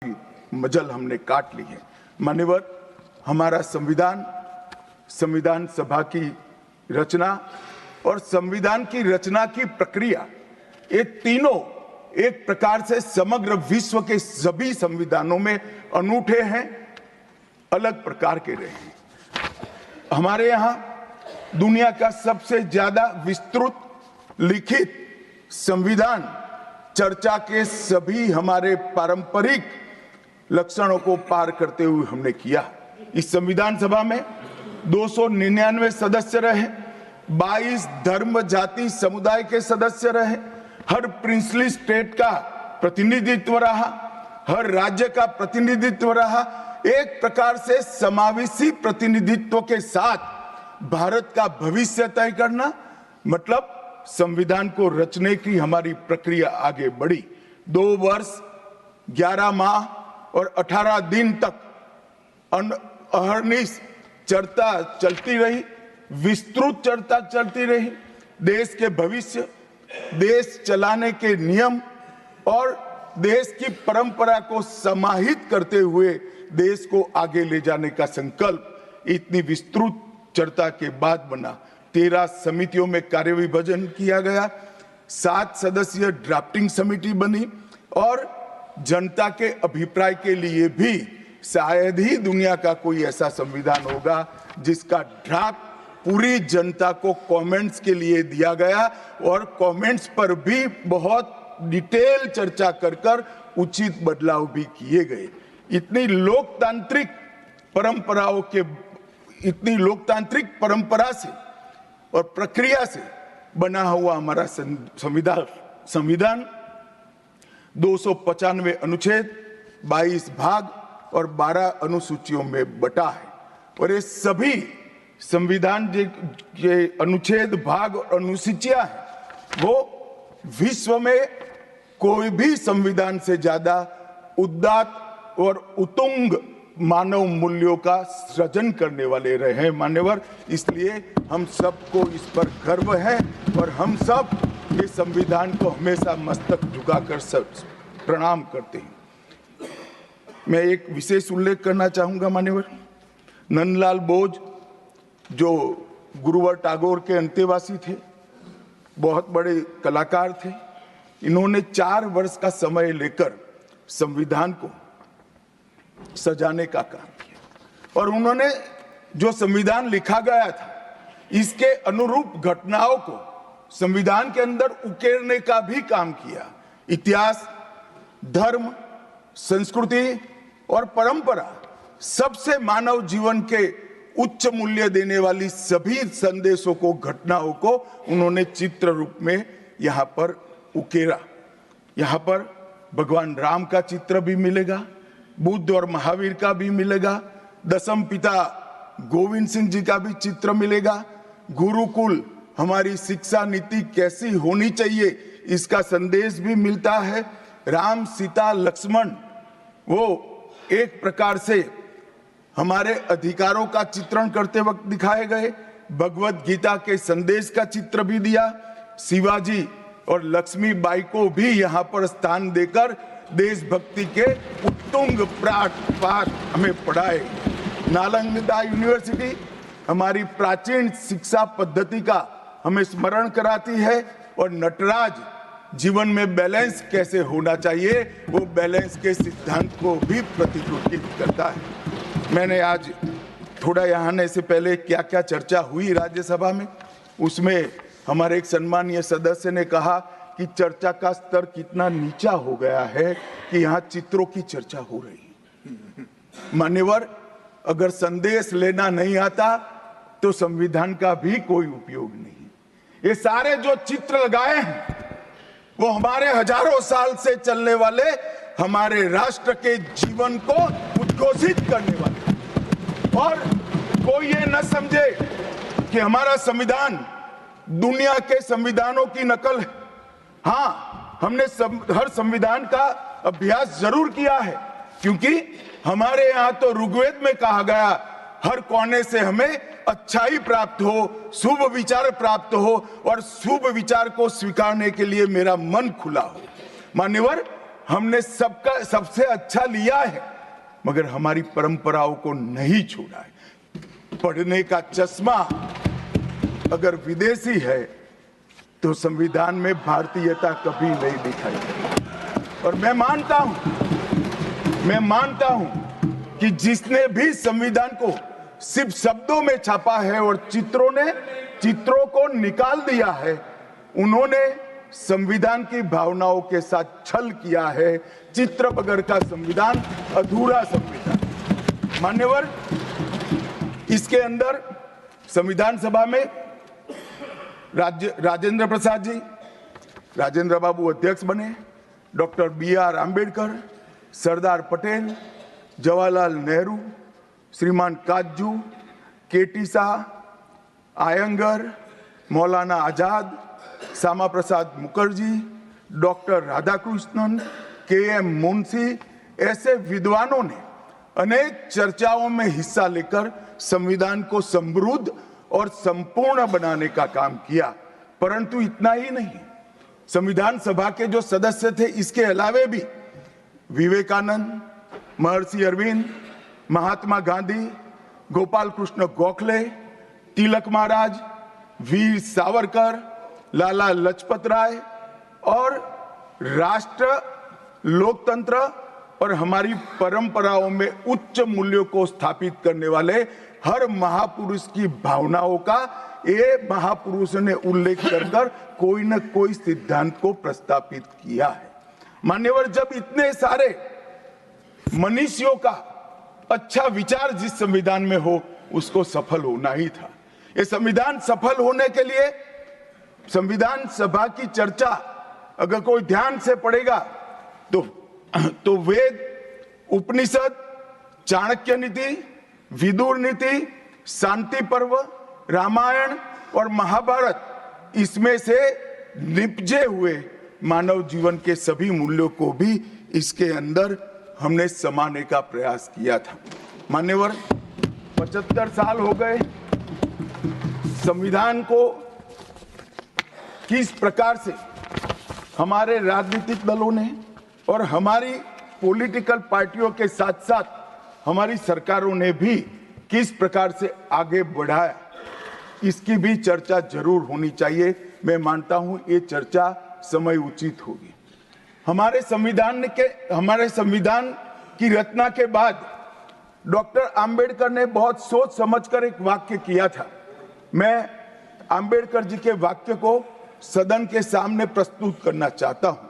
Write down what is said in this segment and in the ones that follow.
मजल हमने काट ली है। मान्यवर, हमारा संविधान सभा की रचना और संविधान की रचना की प्रक्रिया, ये तीनों एक प्रकार से समग्र विश्व के सभी संविधानों में अनूठे हैं, अलग प्रकार के रहे हैं। हमारे यहाँ दुनिया का सबसे ज्यादा विस्तृत लिखित संविधान चर्चा के सभी हमारे पारंपरिक लक्षणों को पार करते हुए हमने किया। इस संविधान सभा में 299 सदस्य रहे, 22 धर्म जाति समुदाय के सदस्य रहे, हर प्रिंसली स्टेट का प्रतिनिधित्व रहा, हर राज्य का प्रतिनिधित्व रहा। एक प्रकार से समावेशी प्रतिनिधित्व के साथ भारत का भविष्य तय करना, मतलब संविधान को रचने की हमारी प्रक्रिया आगे बढ़ी। 2 वर्ष 11 माह और 18 दिन तक अहर्निश चर्चा चलती रही, विस्तृत चर्चा चलती रही। देश के भविष्य, देश चलाने के नियम और देश की परंपरा को समाहित करते हुए देश को आगे ले जाने का संकल्प इतनी विस्तृत चर्चा के बाद बना। 13 समितियों में कार्यविभाजन किया गया, 7 सदस्यीय ड्राफ्टिंग समिति बनी और जनता के अभिप्राय के लिए भी शायद ही दुनिया का कोई ऐसा संविधान होगा जिसका ड्राफ्ट पूरी जनता को कमेंट्स के लिए दिया गया और कमेंट्स पर भी बहुत डिटेल चर्चा कर उचित बदलाव भी किए गए। इतनी लोकतांत्रिक परंपरा से और प्रक्रिया से बना हुआ हमारा संविधान 295 अनुच्छेद, 22 भाग और 12 अनुसूचियों में बटा है। और ये सभी संविधान के अनुच्छेद, भाग और अनुसूचियां हैं, वो विश्व में कोई भी संविधान से ज्यादा उदात्त और उत्तुंग मानव मूल्यों का सृजन करने वाले रहे हैं। मान्यवर, इसलिए हम सबको इस पर गर्व है और हम सब इस संविधान को हमेशा मस्तक झुकाकर सब प्रणाम करते हैं। मैं एक विशेष उल्लेख करना चाहूंगा मान्यवर, नंदलाल बोस जो गुरुवर टैगोर के अंतेवासी थे, बहुत बड़े कलाकार थे। इन्होंने 4 वर्ष का समय लेकर संविधान को सजाने का काम किया और उन्होंने जो संविधान लिखा गया था इसके अनुरूप घटनाओं को संविधान के अंदर उकेरने का भी काम किया। इतिहास, धर्म, संस्कृति और परंपरा, सबसे मानव जीवन के उच्च मूल्य देने वाली सभी संदेशों को, घटनाओं को उन्होंने चित्र रूप में यहाँ पर उकेरा। यहाँ पर भगवान राम का चित्र भी मिलेगा, बुद्ध और महावीर का भी मिलेगा, दशम पिता गोविंद सिंह जी का भी चित्र मिलेगा। गुरुकुल, हमारी शिक्षा नीति कैसी होनी चाहिए, इसका संदेश भी मिलता है। राम, सीता, लक्ष्मण वो एक प्रकार से हमारे अधिकारों का चित्रण करते वक्त दिखाए गए। भगवत गीता के संदेश का चित्र भी दिया। शिवाजी और लक्ष्मीबाई को भी यहाँ पर स्थान देकर देशभक्ति के उत्तुंग पाठ हमें पढ़ाए। नालंदा यूनिवर्सिटी हमारी प्राचीन शिक्षा पद्धति का हमें स्मरण कराती है और नटराज जीवन में बैलेंस कैसे होना चाहिए, वो बैलेंस के सिद्धांत को भी प्रतिरूपित करता है। मैंने आज थोड़ा यहाँ आने से पहले क्या क्या चर्चा हुई राज्यसभा में, उसमें हमारे एक सम्मानीय सदस्य ने कहा कि चर्चा का स्तर कितना नीचा हो गया है कि यहाँ चित्रों की चर्चा हो रही है। मान्यवर, अगर संदेश लेना नहीं आता तो संविधान का भी कोई उपयोग नहीं। ये सारे जो चित्र लगाए हैं वो हमारे हजारों साल से चलने वाले हमारे राष्ट्र के जीवन को उद्घोषित करने वाले। और कोई ये न समझे कि हमारा संविधान दुनिया के संविधानों की नकल है। हाँ, हमने हर संविधान का अभ्यास जरूर किया है, क्योंकि हमारे यहाँ तो ऋग्वेद में कहा गया, हर कोने से हमें अच्छाई प्राप्त हो, शुभ विचार प्राप्त हो और शुभ विचार को स्वीकारने के लिए मेरा मन खुला हो। मान्यवर, हमने सबसे अच्छा लिया है, मगर हमारी परंपराओं को नहीं छोड़ा है। पढ़ने का चश्मा अगर विदेशी है तो संविधान में भारतीयता कभी नहीं दिखाई देती। और मैं मानता हूं कि जिसने भी संविधान को सिर्फ शब्दों में छापा है और चित्रों को निकाल दिया है, उन्होंने संविधान की भावनाओं के साथ छल किया है। चित्र बगैर का संविधान अधूरा संविधान। मान्यवर, इसके अंदर संविधान सभा में राजेंद्र प्रसाद जी, राजेंद्र बाबू अध्यक्ष बने, डॉक्टर BR आंबेडकर, सरदार पटेल, जवाहरलाल नेहरू, श्रीमान काजू, KT Shah, Iyengar, Maulana Azad, Shyama Prasad Mukherjee, doctor Radhakrishnan, KM Munshi, ऐसे विद्वानों ने अनेक चर्चाओं में हिस्सा लेकर संविधान को समृद्ध और संपूर्ण बनाने का काम किया। परंतु इतना ही नहीं, संविधान सभा के जो सदस्य थे, इसके अलावे भी विवेकानंद, महर्षि अरविंद, महात्मा गांधी, गोपाल कृष्ण गोखले, तिलक महाराज, वीर सावरकर, लाला लजपत राय और राष्ट्र, लोकतंत्र और हमारी परंपराओं में उच्च मूल्यों को स्थापित करने वाले हर महापुरुष की भावनाओं का ये महापुरुषों ने उल्लेख कर कोई न कोई सिद्धांत को प्रस्तापित किया है। मान्यवर, जब इतने सारे मनुष्यों का अच्छा विचार जिस संविधान में हो, उसको सफल होना ही था। ये संविधान सफल होने के लिए संविधान सभा की चर्चा अगर कोई ध्यान से पढ़ेगा तो वेद, उपनिषद, चाणक्य नीति, विदुर नीति, शांति पर्व, रामायण और महाभारत, इसमें से निपजे हुए मानव जीवन के सभी मूल्यों को भी इसके अंदर हमने समाने का प्रयास किया था। मान्यवर, 75 साल हो गए संविधान को किस प्रकार से हमारे राजनीतिक दलों ने और हमारी पॉलिटिकल पार्टियों के साथ साथ हमारी सरकारों ने भी किस प्रकार से आगे बढ़ाया, इसकी भी चर्चा जरूर होनी चाहिए। मैं मानता हूं ये चर्चा समय उचित होगी। हमारे संविधान की रचना के बाद डॉक्टर आंबेडकर ने बहुत सोच समझकर एक वाक्य किया था। मैं आंबेडकर जी के वाक्य को सदन के सामने प्रस्तुत करना चाहता हूं।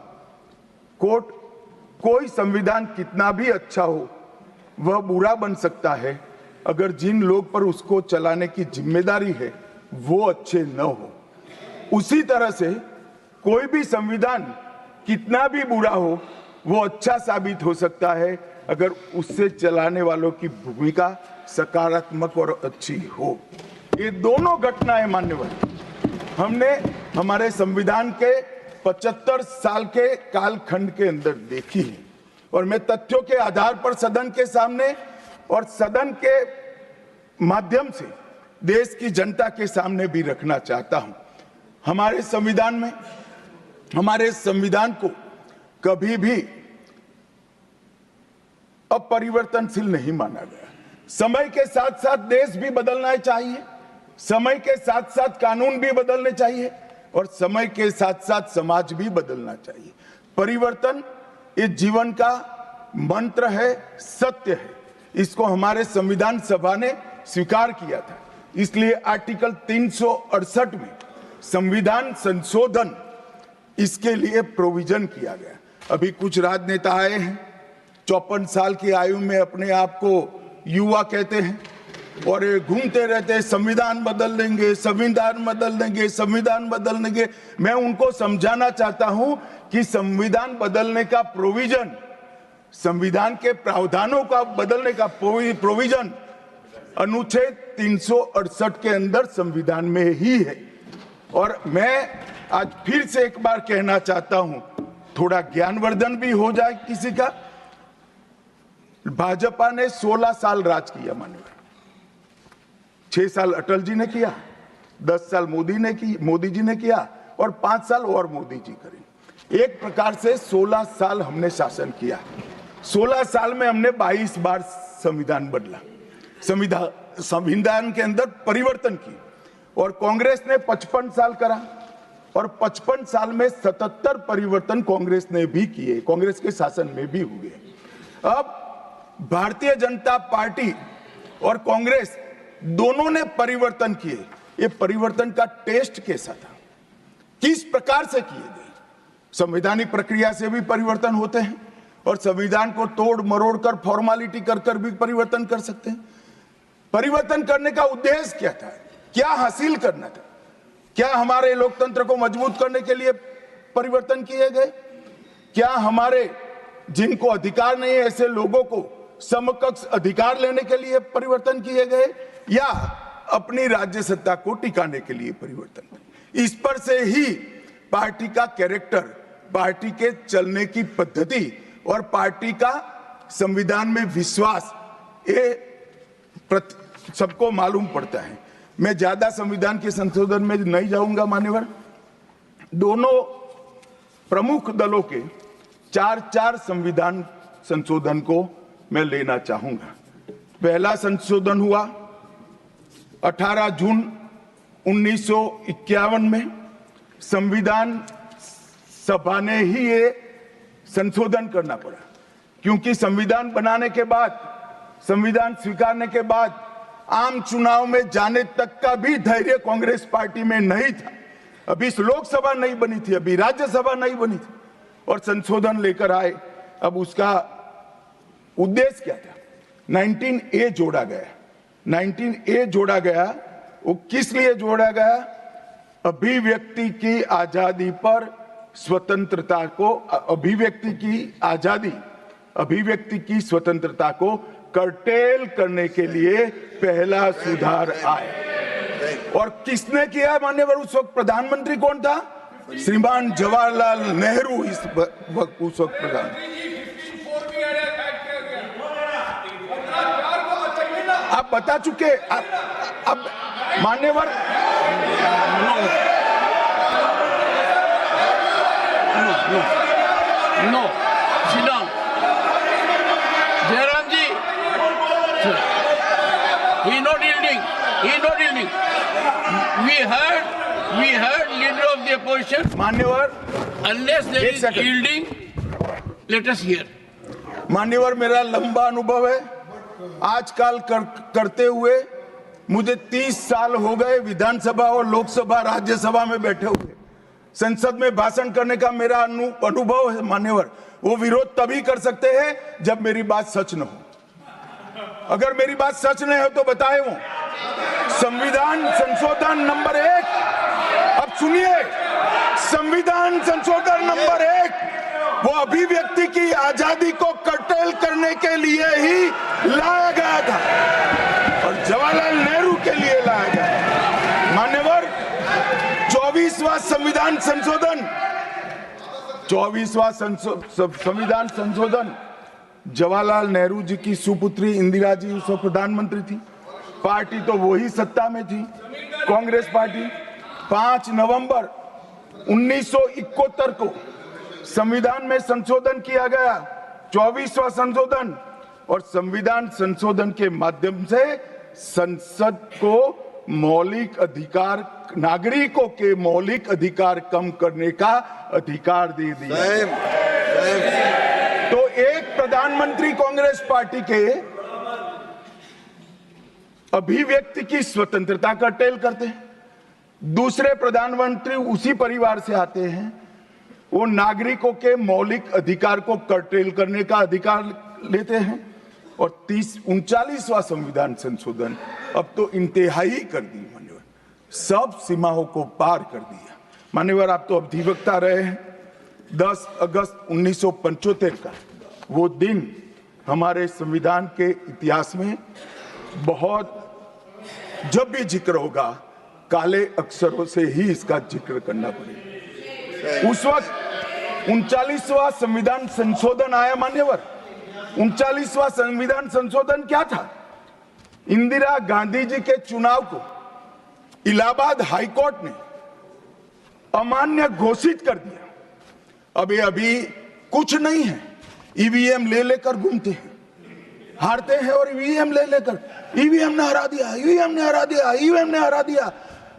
कोट, कोई संविधान कितना भी अच्छा हो, वह बुरा बन सकता है अगर जिन लोग पर उसको चलाने की जिम्मेदारी है वो अच्छे न हो। उसी तरह से कोई भी संविधान कितना भी बुरा हो, वो अच्छा साबित हो सकता है अगर उससे चलाने वालों की भूमिका सकारात्मक और अच्छी हो। ये दोनों घटनाएं मान्यवर हमने हमारे संविधान के 75 साल के कालखंड के अंदर देखी है और मैं तथ्यों के आधार पर सदन के सामने और सदन के माध्यम से देश की जनता के सामने भी रखना चाहता हूं। हमारे संविधान को कभी भी अपरिवर्तनशील नहीं माना गया। समय के साथ साथ देश भी बदलना चाहिए, समय के साथ साथ कानून भी बदलने चाहिए और समय के साथ साथ समाज भी बदलना चाहिए। परिवर्तन ये जीवन का मंत्र है, सत्य है। इसको हमारे संविधान सभा ने स्वीकार किया था। इसलिए आर्टिकल 368 में संविधान संशोधन, इसके लिए प्रोविजन किया गया। अभी कुछ राजनेता आए हैं, 54 साल की आयु में अपने आप को युवा कहते हैं और घूमते रहते हैं, संविधान बदल देंगे, संविधान बदल देंगे, संविधान बदल देंगे। मैं उनको समझाना चाहता हूं कि संविधान बदलने का प्रोविजन, संविधान के प्रावधानों का बदलने का प्रोविजन अनुच्छेद 368 के अंदर संविधान में ही है। और मैं आज फिर से एक बार कहना चाहता हूं, थोड़ा ज्ञानवर्धन भी हो जाए किसी का। भाजपा ने 16 साल राज किया माननीय, 6 साल अटल जी ने किया, 10 साल मोदी जी ने किया और 5 साल और मोदी जी करें। एक प्रकार से 16 साल हमने शासन किया। 16 साल में हमने 22 बार संविधान बदला, संविधान के अंदर परिवर्तन की, और कांग्रेस ने 55 साल करा, और 55 साल में 77 परिवर्तन कांग्रेस ने भी किए, कांग्रेस के शासन में भी हुए। अब भारतीय जनता पार्टी और कांग्रेस दोनों ने परिवर्तन किए। ये परिवर्तन का टेस्ट कैसा था, किस प्रकार से किए गए? संवैधानिक प्रक्रिया से भी परिवर्तन होते हैं, और संविधान को तोड़ मरोड़ कर फॉर्मेलिटी कर कर भी परिवर्तन कर सकते हैं। परिवर्तन करने का उद्देश्य क्या था, क्या हासिल करना था? क्या हमारे लोकतंत्र को मजबूत करने के लिए परिवर्तन किए गए? क्या हमारे जिनको अधिकार नहीं है ऐसे लोगों को समकक्ष अधिकार लेने के लिए परिवर्तन किए गए, या अपनी राज्य सत्ता को टिकाने के लिए परिवर्तन? इस पर से ही पार्टी का कैरेक्टर, पार्टी के चलने की पद्धति और पार्टी का संविधान में विश्वास, ये सबको मालूम पड़ता है। मैं ज्यादा संविधान के संशोधन में नहीं जाऊंगा मान्यवर। दोनों प्रमुख दलों के 4 संविधान संशोधन को मैं लेना चाहूंगा। पहला संशोधन हुआ 18 जून 1951 में। संविधान सभा ने ही ये संशोधन करना पड़ा, क्योंकि संविधान बनाने के बाद, संविधान स्वीकारने के बाद आम चुनाव में जाने तक का भी धैर्य कांग्रेस पार्टी में नहीं था। अभी लोकसभा नहीं बनी थी, अभी राज्यसभा नहीं बनी थी, और संशोधन लेकर आए। अब उसका उद्देश्य क्या था? 19A जोड़ा गया। 19A जोड़ा गया, वो किस लिए जोड़ा गया? अभिव्यक्ति की आजादी पर स्वतंत्रता को, अभिव्यक्ति की आजादी, अभिव्यक्ति की स्वतंत्रता को कर्टेल करने के लिए पहला सुधार आया। और किसने किया मान्यवर? उस वक्त प्रधानमंत्री कौन था? श्रीमान जवाहरलाल नेहरू उस वक्त प्रधान। आप बता चुके। अब मान्यवर no sit down. Jairam ji, he not yielding. He not yielding. We heard leader of the opposition. मान्यवर, Unless there is yielding, let us hear. मान्यवर, मेरा लंबा अनुभव है आजकल करते हुए। मुझे 30 साल हो गए विधानसभा और लोकसभा राज्यसभा में बैठे हुए। संसद में भाषण करने का मेरा अनुभव है मान्यवर। वो विरोध तभी कर सकते हैं जब मेरी बात सच न हो। अगर मेरी बात सच नहीं हो तो बताए वो संविधान संशोधन नंबर 1, अब सुनिए, संविधान संशोधन नंबर 1 वो अभिव्यक्ति की आजादी को कर्टेल करने के लिए ही लाया गया था, और जवाहरलाल नेहरू के लिए लाया गया। मान्यवर, 24वां संविधान संशोधन, 24वां संविधान संशोधन जवाहरलाल नेहरू जी की सुपुत्री इंदिरा जी उस वक्त प्रधानमंत्री थी। पार्टी तो वही सत्ता में थी, कांग्रेस पार्टी। 5 नवंबर 1971 को संविधान में संशोधन किया गया, 24वां संशोधन। और संविधान संशोधन के माध्यम से संसद को मौलिक अधिकार, नागरिकों के मौलिक अधिकार कम करने का अधिकार दे दिया। तो एक प्रधानमंत्री कांग्रेस पार्टी के अभिव्यक्ति की स्वतंत्रता का टेल करते हैं, दूसरे प्रधानमंत्री उसी परिवार से आते हैं, वो नागरिकों के मौलिक अधिकार को कर्टेल करने का अधिकार लेते हैं। और 39वां संविधान संशोधन अब तो इंतहाई कर दी मान्यवर, सब सीमाओं को पार कर दिया। मान्यवर, आप तो अधिवक्ता रहे हैं। 10 अगस्त 1975 का वो दिन हमारे संविधान के इतिहास में बहुत, जब भी जिक्र होगा काले अक्षरों से ही इसका जिक्र करना पड़ेगा। उस वक्त 39वां संविधान संशोधन आया मान्यवर। 39वां संविधान संशोधन क्या था? इंदिरा गांधी जी के चुनाव को इलाहाबाद हाईकोर्ट ने अमान्य घोषित कर दिया। अभी कुछ नहीं है, ईवीएम ले लेकर घूमते हैं, हारते हैं और ईवीएम ले लेकर, ईवीएम ने हरा दिया, ईवीएम ने हरा दिया, ईवीएम ने हरा दिया।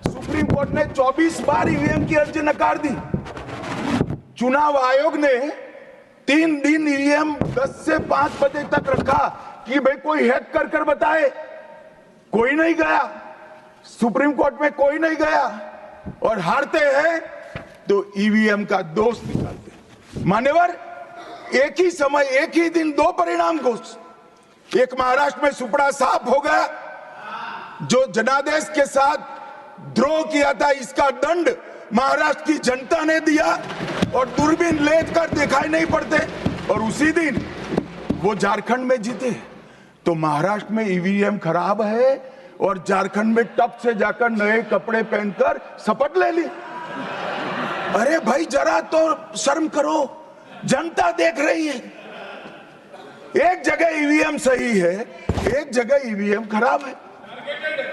सुप्रीम कोर्ट ने 24 बार ईवीएम की अर्जी नकार दी। चुनाव आयोग ने 3 दिन ईवीएम 10 से 5 बजे तक रखा कि भाई कोई हैक कर बताए। कोई नहीं गया, सुप्रीम कोर्ट में कोई नहीं गया, और हारते हैं तो ईवीएम का दोष निकालते। मान्यवर, एक ही समय, एक ही दिन 2 परिणाम घोषित। एक महाराष्ट्र में सुपड़ा साफ हो गया, जो जनादेश के साथ द्रोह किया था, इसका दंड महाराष्ट्र की जनता ने दिया और दूरबीन लेकर दिखाई नहीं पड़ते, और उसी दिन वो झारखंड में जीते। तो महाराष्ट्र में ईवीएम खराब है और झारखंड में टप से जाकर नए कपड़े पहनकर शपथ ले ली। अरे भाई, जरा तो शर्म करो, जनता देख रही है। एक जगह ईवीएम सही है, एक जगह ईवीएम खराब है।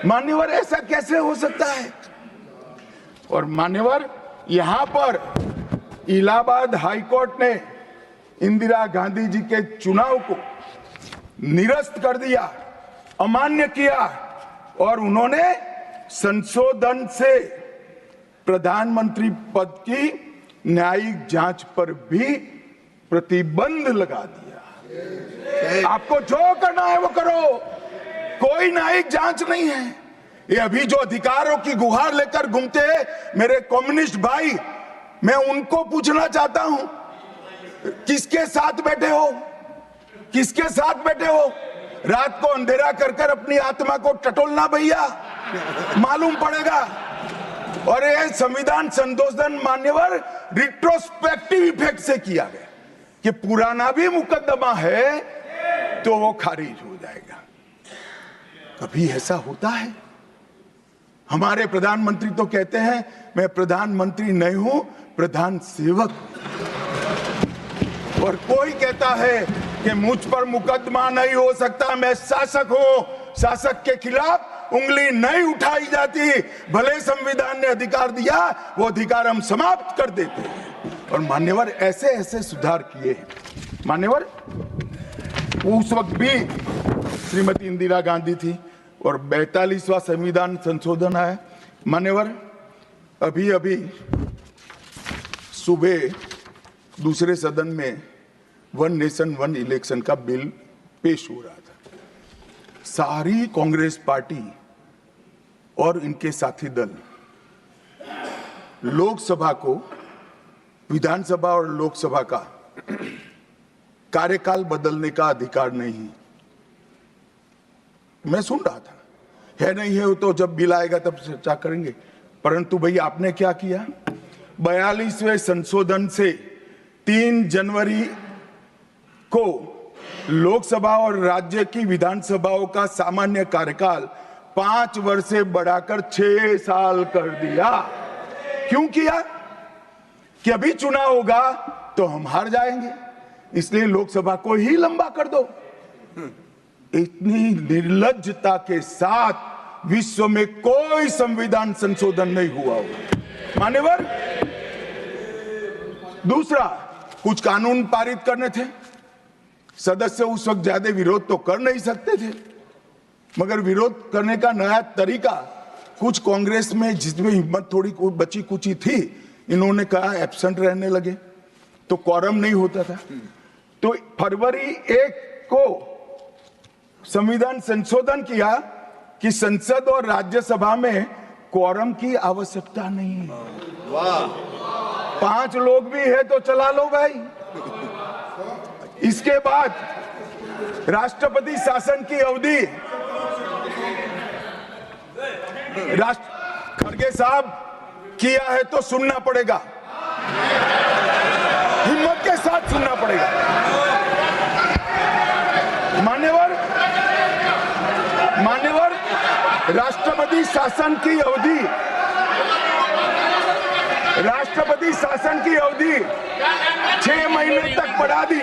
मान्यवर, ऐसा कैसे हो सकता है? और मान्यवर, यहां पर इलाहाबाद हाईकोर्ट ने इंदिरा गांधी जी के चुनाव को निरस्त कर दिया, अमान्य किया, और उन्होंने संशोधन से प्रधानमंत्री पद की न्यायिक जांच पर भी प्रतिबंध लगा दिया। आपको जो करना है वो करो, कोई न्यायिक जांच नहीं है। ये अभी जो अधिकारों की गुहार लेकर घूमते हैं मेरे कम्युनिस्ट भाई, मैं उनको पूछना चाहता हूं, किसके साथ बैठे हो? किसके साथ बैठे हो? रात को अंधेरा कर अपनी आत्मा को टटोलना भैया, मालूम पड़ेगा। और ये संविधान संशोधन मान्यवर रिट्रोस्पेक्टिव इफेक्ट से किया गया कि पुराना भी मुकदमा है तो वो खारिज हो जाएगा। कभी ऐसा होता है? हमारे प्रधानमंत्री तो कहते हैं मैं प्रधानमंत्री नहीं हूं, प्रधान सेवक। और कोई कहता है कि मुझ पर मुकदमा नहीं हो सकता, मैं शासक हूं, शासक के खिलाफ उंगली नहीं उठाई जाती। भले संविधान ने अधिकार दिया, वो अधिकार हम समाप्त कर देते हैं। और मान्यवर, ऐसे ऐसे सुधार किए हैं। मान्यवर, उस वक्त भी श्रीमती इंदिरा गांधी थी और 42वां संविधान संशोधन आया। मान्यवर, अभी सुबह दूसरे सदन में 1 नेशन 1 इलेक्शन का बिल पेश हो रहा था। सारी कांग्रेस पार्टी और इनके साथी दल लोकसभा को, विधानसभा और लोकसभा का कार्यकाल बदलने का अधिकार नहीं। मैं सुन रहा था, है नहीं है तो जब बिल आएगा तब चर्चा करेंगे। परंतु भैया, आपने क्या किया? 42वें संशोधन से 3 जनवरी को लोकसभा और राज्य की विधानसभाओं का सामान्य कार्यकाल 5 वर्ष से बढ़ाकर 6 साल कर दिया। क्यों किया? कि अभी चुनाव होगा तो हम हार जाएंगे, इसलिए लोकसभा को ही लंबा कर दो। इतनी निर्लज्जता के साथ विश्व में कोई संविधान संशोधन नहीं हुआ होगा। मान्यवर, दूसरा, कुछ कानून पारित करने थे। सदस्य उस वक्त ज्यादा विरोध तो कर नहीं सकते थे, मगर विरोध करने का नया तरीका कुछ कांग्रेस में, जिसमें हिम्मत थोड़ी बची कुची थी, इन्होंने कहा एब्सेंट रहने लगे तो क्वारम नहीं होता था। तो फरवरी 1 को संविधान संशोधन किया कि संसद और राज्यसभा में क्वारम की आवश्यकता नहीं है। वाह, 5 लोग भी है तो चला लो भाई। इसके बाद राष्ट्रपति शासन की अवधि, खड़गे साहब किया है तो सुनना पड़ेगा, हिम्मत के साथ सुनना पड़ेगा। मान्यवर, राष्ट्रपति शासन की अवधि, राष्ट्रपति शासन की अवधि 6 महीने तक बढ़ा दी।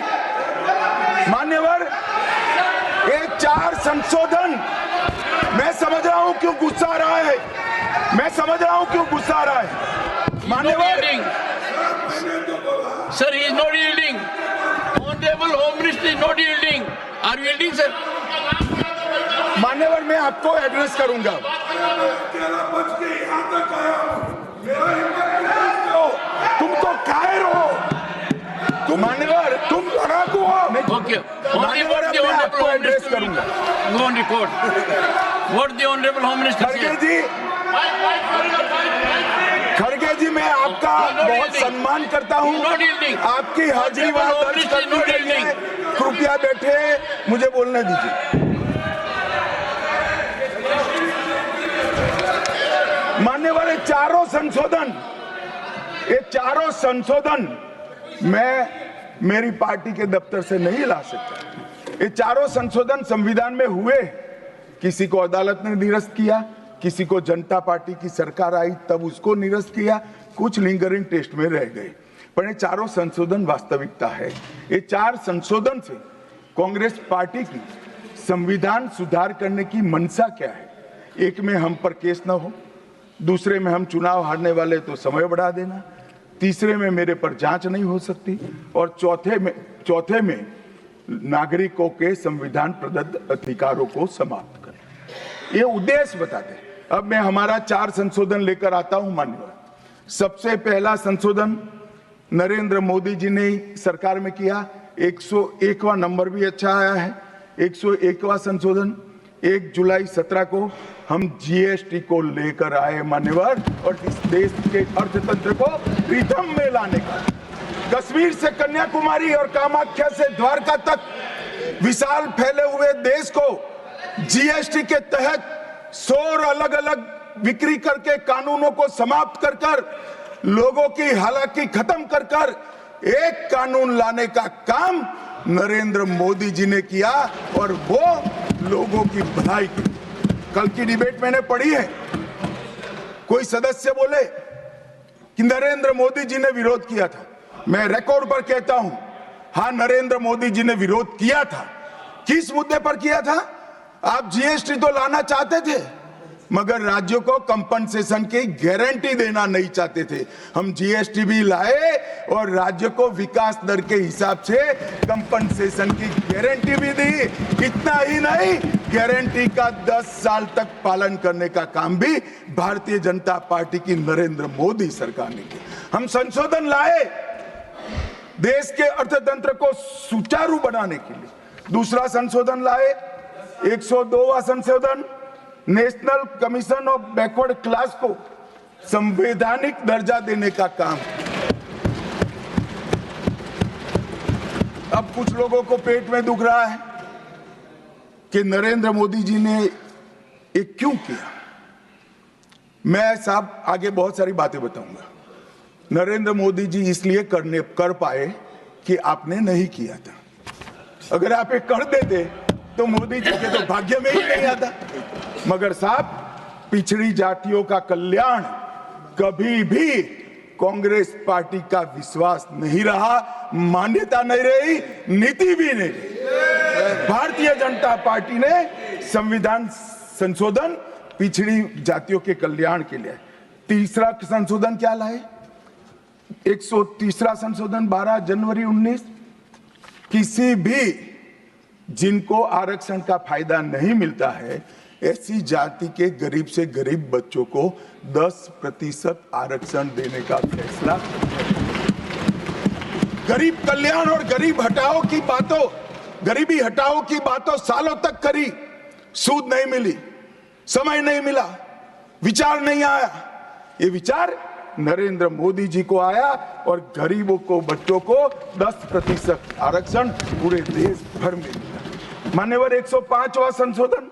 मान्यवर, ये 4 संशोधन, मैं समझ रहा हूं क्यों गुस्सा आ रहा है, मैं समझ रहा हूं क्यों गुस्सा आ रहा है। मान्यवर, Sir, he is not yielding. Honorable Home Minister is not yielding. Are you yielding, sir? मान्यवर, मैं आपको एड्रेस करूंगा। तुम तो कायर हो, तुम मान्यवर, तुम लड़ाकू हो। Okay. मान्यवर, मैं आपको एड्रेस करूंगा। Go on record. What the Honorable Home Minister खड़गे said. जी, मैं आपका बहुत सम्मान करता हूं। आपकी हाजिरी वहां दर्ज कर दी गई है। कृपया बैठे, मुझे बोलने दीजिए। मान्यवर, ये चारों संशोधन मैं मेरी पार्टी के दफ्तर से नहीं ला सकता। ये चारों संशोधन संविधान में हुए, किसी को अदालत ने निरस्त किया, किसी को जनता पार्टी की सरकार आई तब उसको निरस्त किया, कुछ लिंगरिंग टेस्ट में रह गए, पर ये चारों संशोधन वास्तविकता है। ये 4 संशोधन से कांग्रेस पार्टी की संविधान सुधार करने की मंशा क्या है? एक में हम पर केस न हो, दूसरे में हम चुनाव हारने वाले तो समय बढ़ा देना, तीसरे में मेरे पर जांच नहीं हो सकती, और चौथे में नागरिकों के संविधान प्रदत्त अधिकारों को समाप्त करना। ये उद्देश्य बताते हैं। अब मैं हमारा 4 संशोधन लेकर आता हूं मान्यवर। सबसे पहला संशोधन नरेंद्र मोदी जी ने सरकार में किया, 101वां नंबर भी अच्छा आया है। 101वां संशोधन 1 जुलाई 17 को हम जीएसटी को लेकर आए मान्यवर, और इस देश के अर्थतंत्र को रिदम में लाने का। कश्मीर से कन्याकुमारी और कामाख्या से द्वारका तक विशाल फैले हुए देश को जीएसटी के तहत 100 अलग अलग बिक्री करके कानूनों को समाप्त कर लोगों की हालाकी खत्म कर एक कानून लाने का काम नरेंद्र मोदी जी ने किया, और वो लोगों की भलाई की। कल की डिबेट मैंने पढ़ी है, कोई सदस्य बोले कि नरेंद्र मोदी जी ने विरोध किया था। मैं रिकॉर्ड पर कहता हूं, हां, नरेंद्र मोदी जी ने विरोध किया था। किस मुद्दे पर किया था? आप जीएसटी तो लाना चाहते थे, मगर राज्यों को कंपनसेशन की गारंटी देना नहीं चाहते थे। हम जीएसटी भी लाए और राज्य को विकास दर के हिसाब से कंपनसेशन की गारंटी भी दी। इतना ही नहीं, गारंटी का 10 साल तक पालन करने का काम भी भारतीय जनता पार्टी की नरेंद्र मोदी सरकार ने किया। हम संशोधन लाए देश के अर्थतंत्र को सुचारू बनाने के लिए। दूसरा संशोधन लाए, 102वां संशोधन, national commission of backward class को संवैधानिक दर्जा देने का काम। अब कुछ लोगों को पेट में दुख रहा है कि नरेंद्र मोदी जी ने ये क्यों किया। मैं साहब आगे बहुत सारी बातें बताऊंगा। नरेंद्र मोदी जी इसलिए कर पाए कि आपने नहीं किया था। अगर आप ये कर देते तो मोदी जी के तो भाग्य में ही नहीं आता। मगर साहब, पिछड़ी जातियों का कल्याण कभी भी कांग्रेस पार्टी का विश्वास नहीं रहा, मान्यता नहीं रही, नीति भी नहीं रही। भारतीय जनता पार्टी ने संविधान संशोधन पिछड़ी जातियों के कल्याण के लिए। तीसरा संशोधन क्या लाए? 130वां संशोधन 12 जनवरी 19, किसी भी जिनको आरक्षण का फायदा नहीं मिलता है, ऐसी जाति के गरीब से गरीब बच्चों को 10% आरक्षण देने का फैसला। गरीब कल्याण और गरीबी हटाओ की बातों सालों तक करी, सूद नहीं मिली, समय नहीं मिला, विचार नहीं आया। ये विचार नरेंद्र मोदी जी को आया और गरीबों को, बच्चों को 10% आरक्षण पूरे देश भर में मिला। मान्यवर, 105वां संशोधन,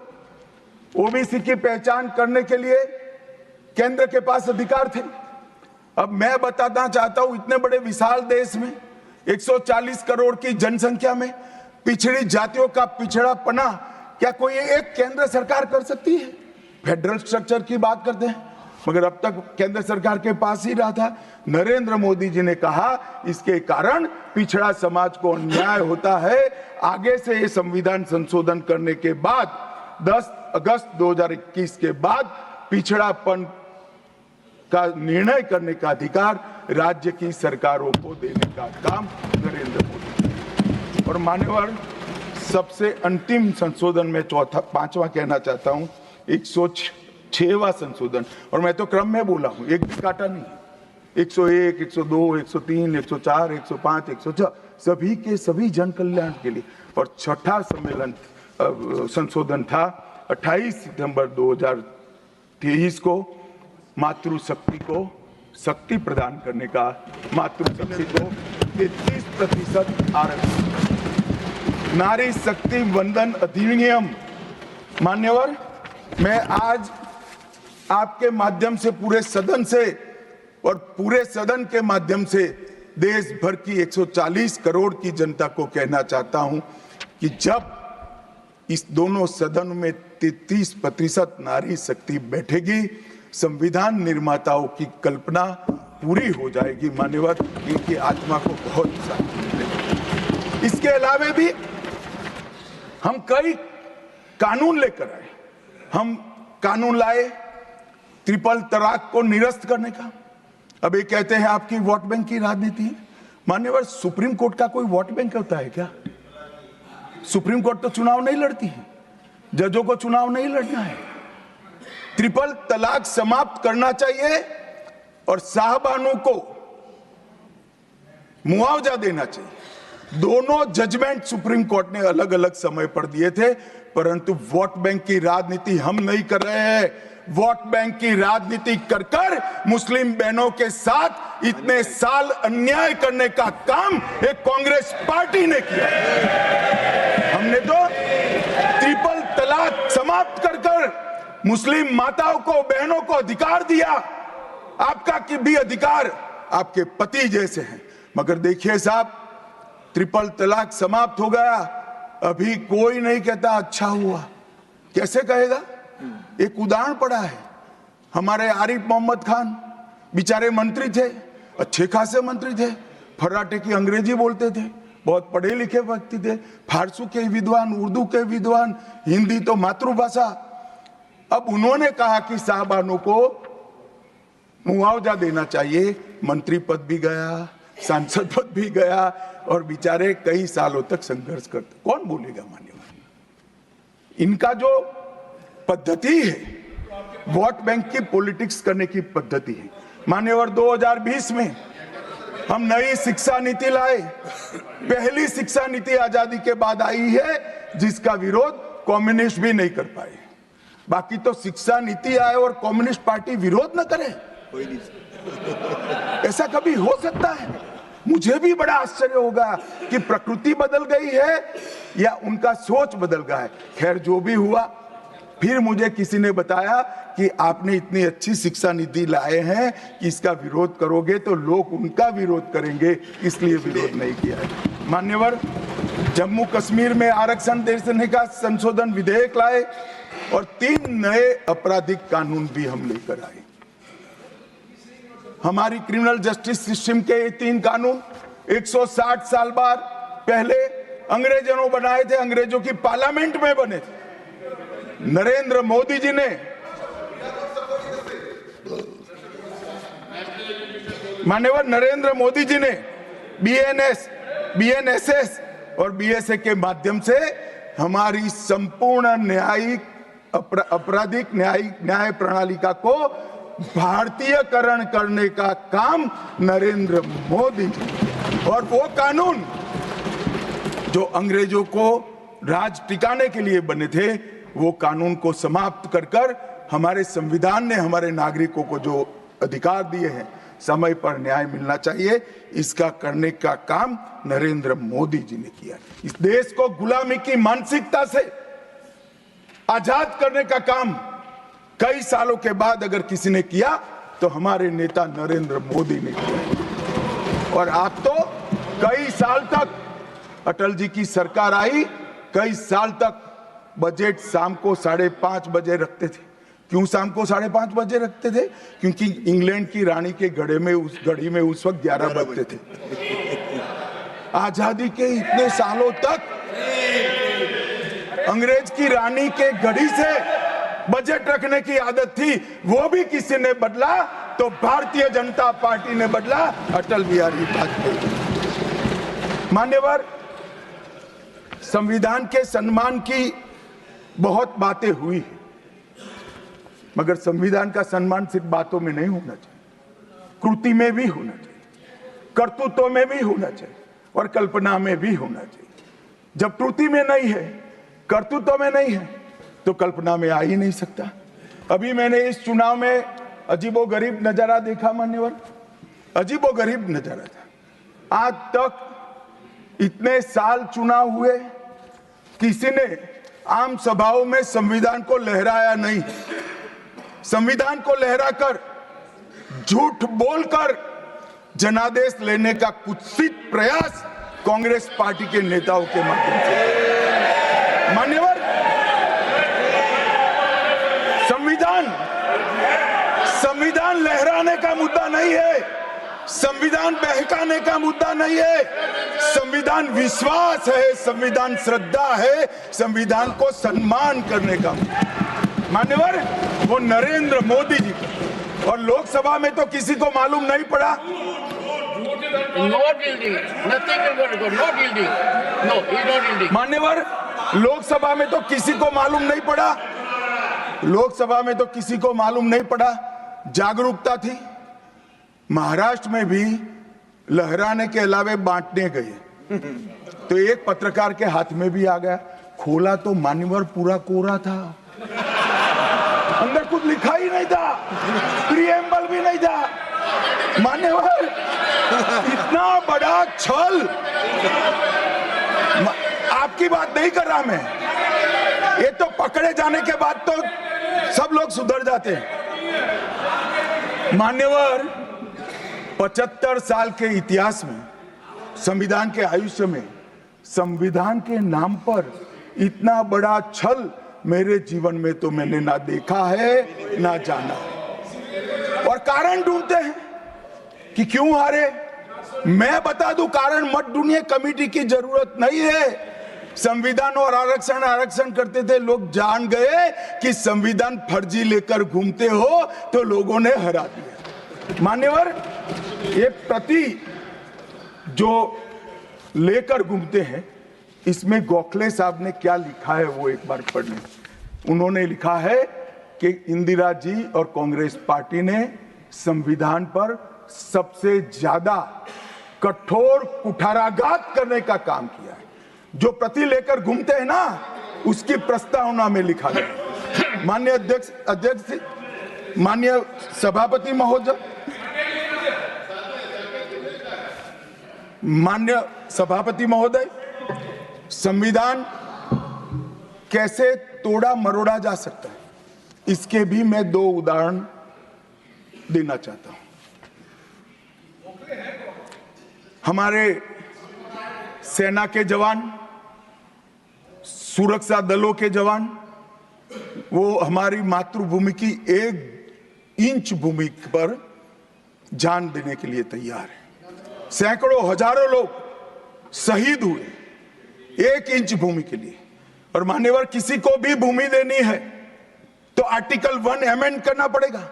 ओबीसी की पहचान करने के लिए केंद्र के पास अधिकार थे। अब मैं बताना चाहता हूं, इतने बड़े विशाल देश में 140 करोड़ की जनसंख्या में पिछड़ी जातियों का पिछड़ापना क्या कोई एक केंद्र सरकार कर सकती है? फेडरल स्ट्रक्चर की बात करते हैं, मगर अब तक केंद्र सरकार के पास ही रहा था। नरेंद्र मोदी जी ने कहा इसके कारण पिछड़ा समाज को अन्याय होता है। आगे से ये संविधान संशोधन करने के बाद 10 अगस्त 2021 के बाद पिछड़ापन का निर्णय करने का अधिकार राज्य की सरकारों को देने का काम नरेंद्र मोदी। और मान्यवर, सबसे अंतिम संशोधन में पांचवा कहना चाहता हूं, 106वां संशोधन, और मैं तो क्रम में बोला हूं, एक भी काटा नहीं। 101, 102, 103, 104, 105, 106 सभी के सभी जन कल्याण के लिए। और छठा सम्मेलन संशोधन था 28 सितंबर 2023 को, मातृशक्ति को शक्ति प्रदान करने का, मातृशक्ति को 33% आरक्षण, नारी शक्ति वंदन अधिनियम। मान्यवर, मैं आज आपके माध्यम से पूरे सदन से और पूरे सदन के माध्यम से देश भर की 140 करोड़ की जनता को कहना चाहता हूं कि जब इस दोनों सदनों में 33% नारी शक्ति बैठेगी, संविधान निर्माताओं की कल्पना पूरी हो जाएगी। मान्यवर, इनकी आत्मा को बहुत शांति मिलेगी। इसके अलावा भी हम कई कानून लेकर आए। हम कानून लाए ट्रिपल तलाक को निरस्त करने का। अब ये कहते हैं आपकी वोट बैंक की राजनीति है। मान्यवर, सुप्रीम कोर्ट का कोई वोट बैंक होता है क्या? सुप्रीम कोर्ट तो चुनाव नहीं लड़ती है, जजों को चुनाव नहीं लड़ना है। ट्रिपल तलाक समाप्त करना चाहिए और साहबानों को मुआवजा देना चाहिए। दोनों जजमेंट सुप्रीम कोर्ट ने अलग अलग समय पर दिए थे, परंतु वोट बैंक की राजनीति हम नहीं कर रहे हैं। वोट बैंक की राजनीति कर कर मुस्लिम बहनों के साथ इतने साल अन्याय करने का काम एक कांग्रेस पार्टी ने किया। हमने तो ट्रिपल तलाक समाप्त कर कर मुस्लिम माताओं को, बहनों को अधिकार दिया। आपका कि भी अधिकार आपके पति जैसे हैं। मगर देखिए साहब, ट्रिपल तलाक समाप्त हो गया, अभी कोई नहीं कहता अच्छा हुआ। कैसे कहेगा? एक उदाहरण पड़ा है, हमारे आरिफ मोहम्मद खान बेचारे मंत्री थे, अच्छे खासे मंत्री थे, फर्राटे की अंग्रेजी बोलते थे, बहुत पढ़े लिखे व्यक्ति थे, फारसी के विद्वान, उर्दू के विद्वान, हिंदी तो मातृभाषा। अब उन्होंने कहा कि साहबानों को मुआवजा देना चाहिए। मंत्री पद भी गया, सांसद पद भी गया, और बेचारे कई सालों तक संघर्ष करते। कौन बोलेगा? मान्यवर, इनका जो पद्धति है, वोट बैंक की पॉलिटिक्स करने की पद्धति है। मान्यवर, 2020 में हम नई शिक्षा नीति लाए। पहली शिक्षा नीति आजादी के बाद आई है जिसका विरोध कम्युनिस्ट भी नहीं कर पाए। बाकी तो शिक्षा नीति आए और कम्युनिस्ट पार्टी विरोध न करे, ऐसा कभी हो सकता है? मुझे भी बड़ा आश्चर्य होगा कि प्रकृति बदल गई है या उनका सोच बदल गया है। खैर, जो भी हुआ, फिर मुझे किसी ने बताया कि आपने इतनी अच्छी शिक्षा नीति लाए हैं कि इसका विरोध करोगे तो लोग उनका विरोध करेंगे, इसलिए विरोध नहीं किया है। मान्यवर, जम्मू कश्मीर में आरक्षण देने का संशोधन विधेयक लाए और 3 नए आपराधिक कानून भी हम लेकर आए। हमारी क्रिमिनल जस्टिस सिस्टम के ये 3 कानून 160 साल बाद पहले अंग्रेजों ने बनाए थे, अंग्रेजों की पार्लियामेंट में बने थे। नरेंद्र मोदी जी ने, माननीय नरेंद्र मोदी जी ने बीएनएसएस और बीएसए के माध्यम से हमारी संपूर्ण न्यायिक आपराधिक न्याय प्रणालिका को भारतीयकरण करने का काम नरेंद्र मोदी जी। और वो कानून जो अंग्रेजों को राज टिकाने के लिए बने थे, वो कानून को समाप्त कर कर हमारे संविधान ने हमारे नागरिकों को जो अधिकार दिए हैं, समय पर न्याय मिलना चाहिए, इसका करने का काम नरेंद्र मोदी जी ने किया। इस देश को गुलामी की मानसिकता से आजाद करने का काम कई सालों के बाद अगर किसी ने किया तो हमारे नेता नरेंद्र मोदी ने किया। और आप तो कई साल तक, अटल जी की सरकार आई, कई साल तक बजट शाम को 5:30 बजे रखते थे। क्यों शाम को 5:30 बजे रखते थे? क्योंकि इंग्लैंड की रानी के घड़ी में उस वक्त 11 बजते थे। आजादी के इतने सालों तक अंग्रेज की रानी के घड़ी से बजट रखने की आदत थी, वो भी किसी ने बदला तो भारतीय जनता पार्टी ने बदला अटल बिहारी वाजपेयी। मान्यवर, संविधान के सम्मान की बहुत बातें हुई है, मगर संविधान का सम्मान सिर्फ बातों में नहीं होना चाहिए, कृति में भी होना चाहिए, कर्तृत्व में भी होना चाहिए और कल्पना में भी होना चाहिए। जब कृति में नहीं है, कर्तृत्व में नहीं है, तो कल्पना में आ ही नहीं सकता। अभी मैंने इस चुनाव में अजीबोगरीब नजारा देखा मान्यवर, अजीबोगरीब नजारा था। आज तक इतने साल चुनाव हुए, किसी ने आम सभाओं में संविधान को लहराया नहीं। संविधान को लहराकर, झूठ बोलकर जनादेश लेने का कुत्सित प्रयास कांग्रेस पार्टी के नेताओं के माध्यम से। मान्यवर, संविधान लहराने का मुद्दा नहीं है, संविधान बहकाने का मुद्दा नहीं है। संविधान विश्वास है, संविधान श्रद्धा है, संविधान को सम्मान करने का। मान्यवर, वो नरेंद्र मोदी जी को, और लोकसभा में तो किसी को मालूम नहीं पड़ा। मान्यवर, लोकसभा में तो किसी को मालूम नहीं पड़ा, लोकसभा में तो किसी को मालूम नहीं पड़ा। जागरूकता थी। महाराष्ट्र में भी लहराने के अलावे बांटने गए तो एक पत्रकार के हाथ में भी आ गया, खोला तो मान्यवर पूरा कोरा था, अंदर कुछ लिखा ही नहीं था, प्रीएम्बल भी नहीं था। मान्यवर, इतना बड़ा छल। आपकी बात नहीं कर रहा मैं, ये तो पकड़े जाने के बाद तो सब लोग सुधर जाते हैं। मान्यवर, 75 साल के इतिहास में, संविधान के आयुष्य में, संविधान के नाम पर इतना बड़ा छल मेरे जीवन में तो मैंने ना देखा है ना जाना है। और कारण ढूंढते हैं कि क्यों हारे। मैं बता दूं, कारण मत ढूंढिए, कमेटी की जरूरत नहीं है। संविधान और आरक्षण करते थे, लोग जान गए कि संविधान फर्जी लेकर घूमते हो तो लोगों ने हरा दिया। मान्यवर, ये प्रति जो लेकर घूमते हैं, इसमें गोखले साहब ने क्या लिखा है वो एक बार पढ़ लें। उन्होंने लिखा है कि इंदिरा जी और कांग्रेस पार्टी ने संविधान पर सबसे ज्यादा कठोर कुठाराघात करने का काम किया है। जो प्रति लेकर घूमते हैं ना, उसकी प्रस्तावना में लिखा गया। माननीय अध्यक्ष, माननीय सभापति महोदय, माननीय सभापति महोदय, संविधान कैसे तोड़ा मरोड़ा जा सकता है, इसके भी मैं 2 उदाहरण देना चाहता हूं। हमारे सेना के जवान, सुरक्षा दलों के जवान, वो हमारी मातृभूमि की 1 इंच भूमि पर जान देने के लिए तैयार है। सैकड़ों हजारों लोग शहीद हुए 1 इंच भूमि के लिए। और मान्यवर, किसी को भी भूमि देनी है तो आर्टिकल 1 अमेंड करना पड़ेगा।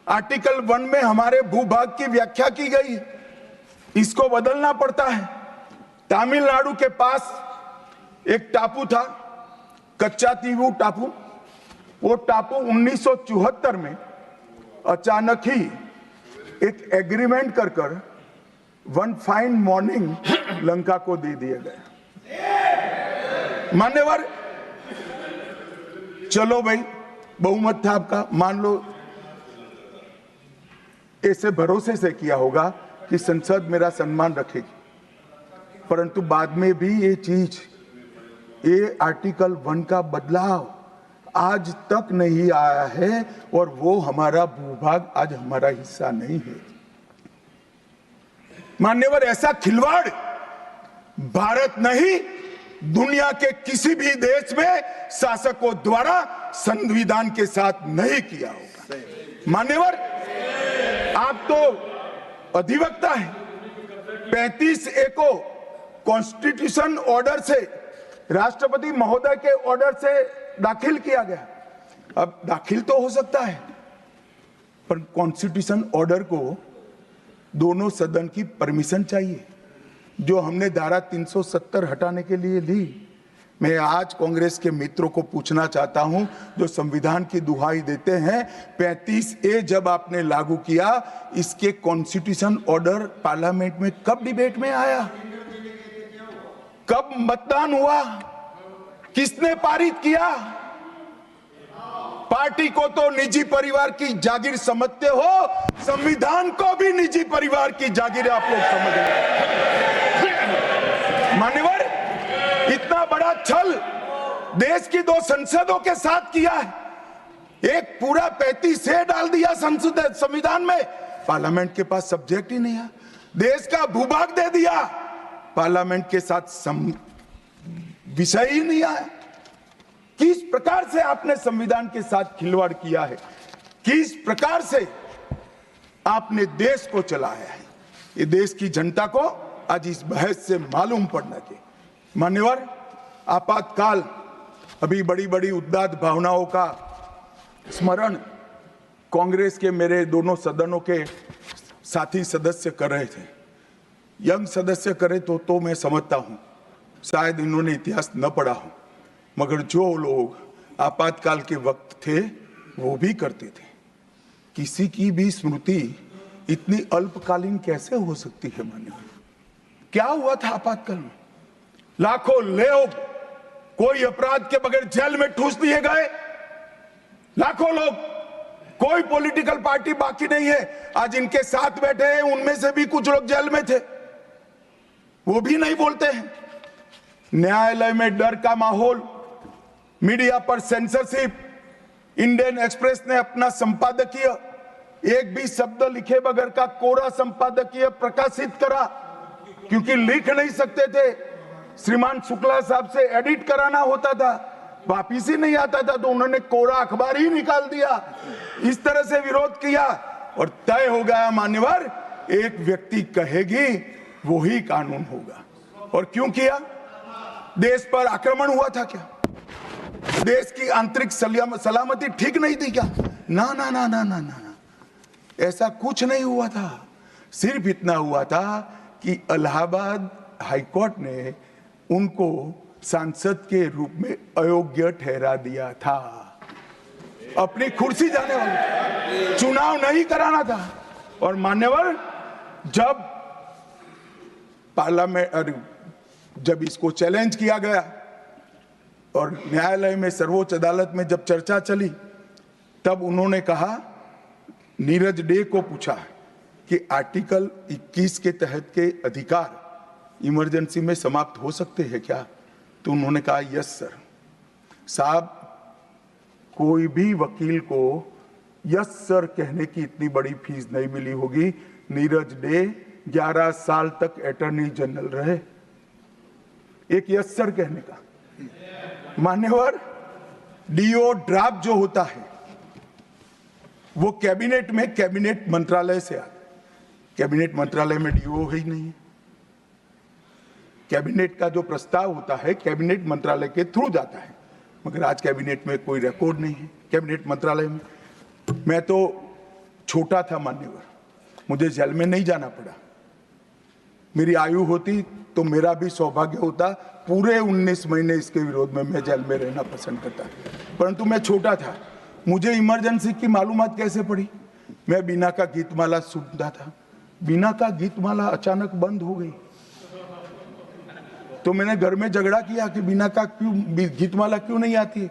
आर्टिकल 1 में हमारे भूभाग की व्याख्या की गई है, इसको बदलना पड़ता है। तमिलनाडु के पास एक टापू था, कच्चातीवू टापू। वो टापू 1974 में अचानक ही एक एग्रीमेंट कर वन फाइन मॉर्निंग लंका को दे दिया गया। मान्यवर, चलो भाई, बहुमत था आपका, मान लो ऐसे भरोसे से किया होगा कि संसद मेरा सम्मान रखेगी, परंतु बाद में भी ये चीज, ये आर्टिकल 1 का बदलाव आज तक नहीं आया है और वो हमारा भूभाग आज हमारा हिस्सा नहीं है। मान्यवर, ऐसा खिलवाड़ भारत नहीं, दुनिया के किसी भी देश में शासकों द्वारा संविधान के साथ नहीं किया होगा। मान्यवर, आप तो अधिवक्ता हैं। 35A को कॉन्स्टिट्यूशन ऑर्डर से, राष्ट्रपति महोदय के ऑर्डर से दाखिल किया गया। अब दाखिल तो हो सकता है, पर कॉन्स्टिट्यूशन ऑर्डर को दोनों सदन की परमिशन चाहिए, जो हमने धारा 370 हटाने के लिए ली। मैं आज कांग्रेस के मित्रों को पूछना चाहता हूं, जो संविधान की दुहाई देते हैं, 35A जब आपने लागू किया, इसके कॉन्स्टिट्यूशन ऑर्डर पार्लियामेंट में कब डिबेट में आया, कब मतदान हुआ, किसने पारित किया? पार्टी को तो निजी परिवार की जागीर समझते हो, संविधान को भी निजी परिवार की जागीर आप लोग समझ रहे हैं। मान्यवर, इतना बड़ा छल देश की 2 संसदों के साथ किया है। एक पूरा 35A डाल दिया संसद संविधान में, पार्लियामेंट के पास सब्जेक्ट ही नहीं है। देश का भूभाग दे दिया, पार्लियामेंट के साथ विषय ही नहीं आया। किस प्रकार से आपने संविधान के साथ खिलवाड़ किया है, किस प्रकार से आपने देश को चलाया है, ये देश की जनता को आज इस बहस से मालूम पड़ना चाहिए। मान्यवर, आपातकाल, अभी बड़ी बड़ी उद्दात भावनाओं का स्मरण कांग्रेस के मेरे दोनों सदनों के साथी सदस्य कर रहे थे। यंग सदस्य करे तो मैं समझता हूं, शायद इन्होंने इतिहास न पढ़ा हो, मगर जो लोग आपातकाल के वक्त थे वो भी करते थे। किसी की भी स्मृति इतनी अल्पकालीन कैसे हो सकती है? मान्यवर, क्या हुआ था आपातकाल में? लाखों लोग कोई अपराध के बगैर जेल में ठूस दिए गए, लाखों लोग, कोई पॉलिटिकल पार्टी बाकी नहीं है। आज इनके साथ बैठे हैं, उनमें से भी कुछ लोग जेल में थे, वो भी नहीं बोलते हैं। न्यायालय में डर का माहौल, मीडिया पर सेंसरशिप, इंडियन एक्सप्रेस ने अपना संपादकीय एक भी शब्द लिखे बगैर का कोरा संपादकीय प्रकाशित करा, क्योंकि लिख नहीं सकते थे। श्रीमान शुक्ला साहब से एडिट कराना होता था, वापिस ही नहीं आता था, तो उन्होंने कोरा अखबार ही निकाल दिया। इस तरह से विरोध किया और तय हो गया मान्यवर, एक व्यक्ति कहेगी वो ही कानून होगा। और क्यों किया? देश पर आक्रमण हुआ था क्या? देश की आंतरिक सलामती ठीक नहीं थी क्या? ना ना ना ना ना ना, ऐसा कुछ नहीं हुआ था। सिर्फ इतना हुआ था कि इलाहाबाद हाईकोर्ट ने उनको सांसद के रूप में अयोग्य ठहरा दिया था। अपनी कुर्सी जाने वाले, चुनाव नहीं कराना था। और मान्यवर, जब पार्लियामेंट, जब इसको चैलेंज किया गया और न्यायालय में, सर्वोच्च अदालत में जब चर्चा चली, तब उन्होंने कहा, नीरज डे को पूछा कि आर्टिकल 21 के तहत के अधिकार इमरजेंसी में समाप्त हो सकते हैं क्या? तो उन्होंने कहा यस सर। साहब, कोई भी वकील को यस सर कहने की इतनी बड़ी फीस नहीं मिली होगी। नीरज डे 11 साल तक अटॉर्नी जनरल रहे, एक यस सर कहने का। मान्यवर, डीओ ड्राफ्ट जो होता है वो कैबिनेट में, कैबिनेट मंत्रालय से आता है। कैबिनेट मंत्रालय में डीओ ही नहीं है। कैबिनेट का जो प्रस्ताव होता है कैबिनेट मंत्रालय के थ्रू जाता है, मगर आज कैबिनेट में कोई रिकॉर्ड नहीं है। कैबिनेट मंत्रालय में मैं तो छोटा था मान्यवर, मुझे जेल में नहीं जाना पड़ा। मेरी आयु होती तो मेरा भी सौभाग्य होता, पूरे 19 महीने इसके विरोध में मैं जेल में रहना पसंद करता, परंतु मैं छोटा था। मुझे इमरजेंसी की मालूमात कैसे पड़ी? मैं बीना का गीतमाला सुनता था, बीना का गीतमाला अचानक बंद हो गई, तो मैंने घर में झगड़ा किया कि बीना का गीतमाला क्यों नहीं आती।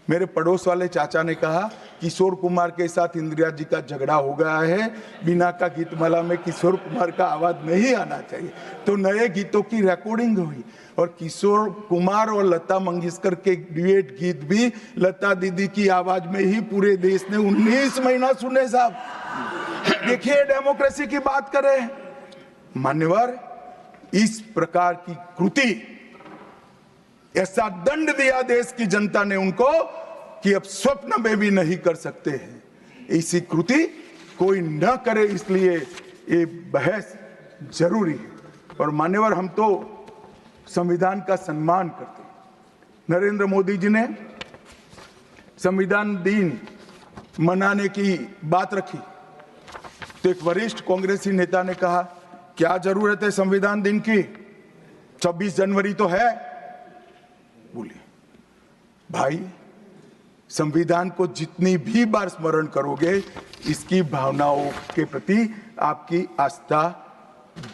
मेरे पड़ोस वाले चाचा ने कहा, किशोर कुमार के साथ इंदिरा जी का झगड़ा हो गया है, बीना का गीतमाला में किशोर कुमार का आवाज नहीं आना चाहिए। तो नए गीतों की रिकॉर्डिंग हुई और किशोर कुमार और लता मंगेशकर के ड्यूएट गीत भी लता दीदी की आवाज में ही पूरे देश ने 19 महीना सुने। साहब देखिए, डेमोक्रेसी की बात करें मान्यवर, इस प्रकार की कृति, ऐसा दंड दिया देश की जनता ने उनको कि अब स्वप्न में भी नहीं कर सकते हैं। ऐसी कृति कोई न करे, इसलिए ये बहस जरूरी है। और मान्यवर, हम तो संविधान का सम्मान करते हैं। नरेंद्र मोदी जी ने संविधान दिन मनाने की बात रखी, तो एक वरिष्ठ कांग्रेसी नेता ने कहा, क्या जरूरत है संविधान दिन की, 26 जनवरी तो है। बोलिए भाई, संविधान को जितनी भी बार स्मरण करोगे, इसकी भावनाओं के प्रति आपकी आस्था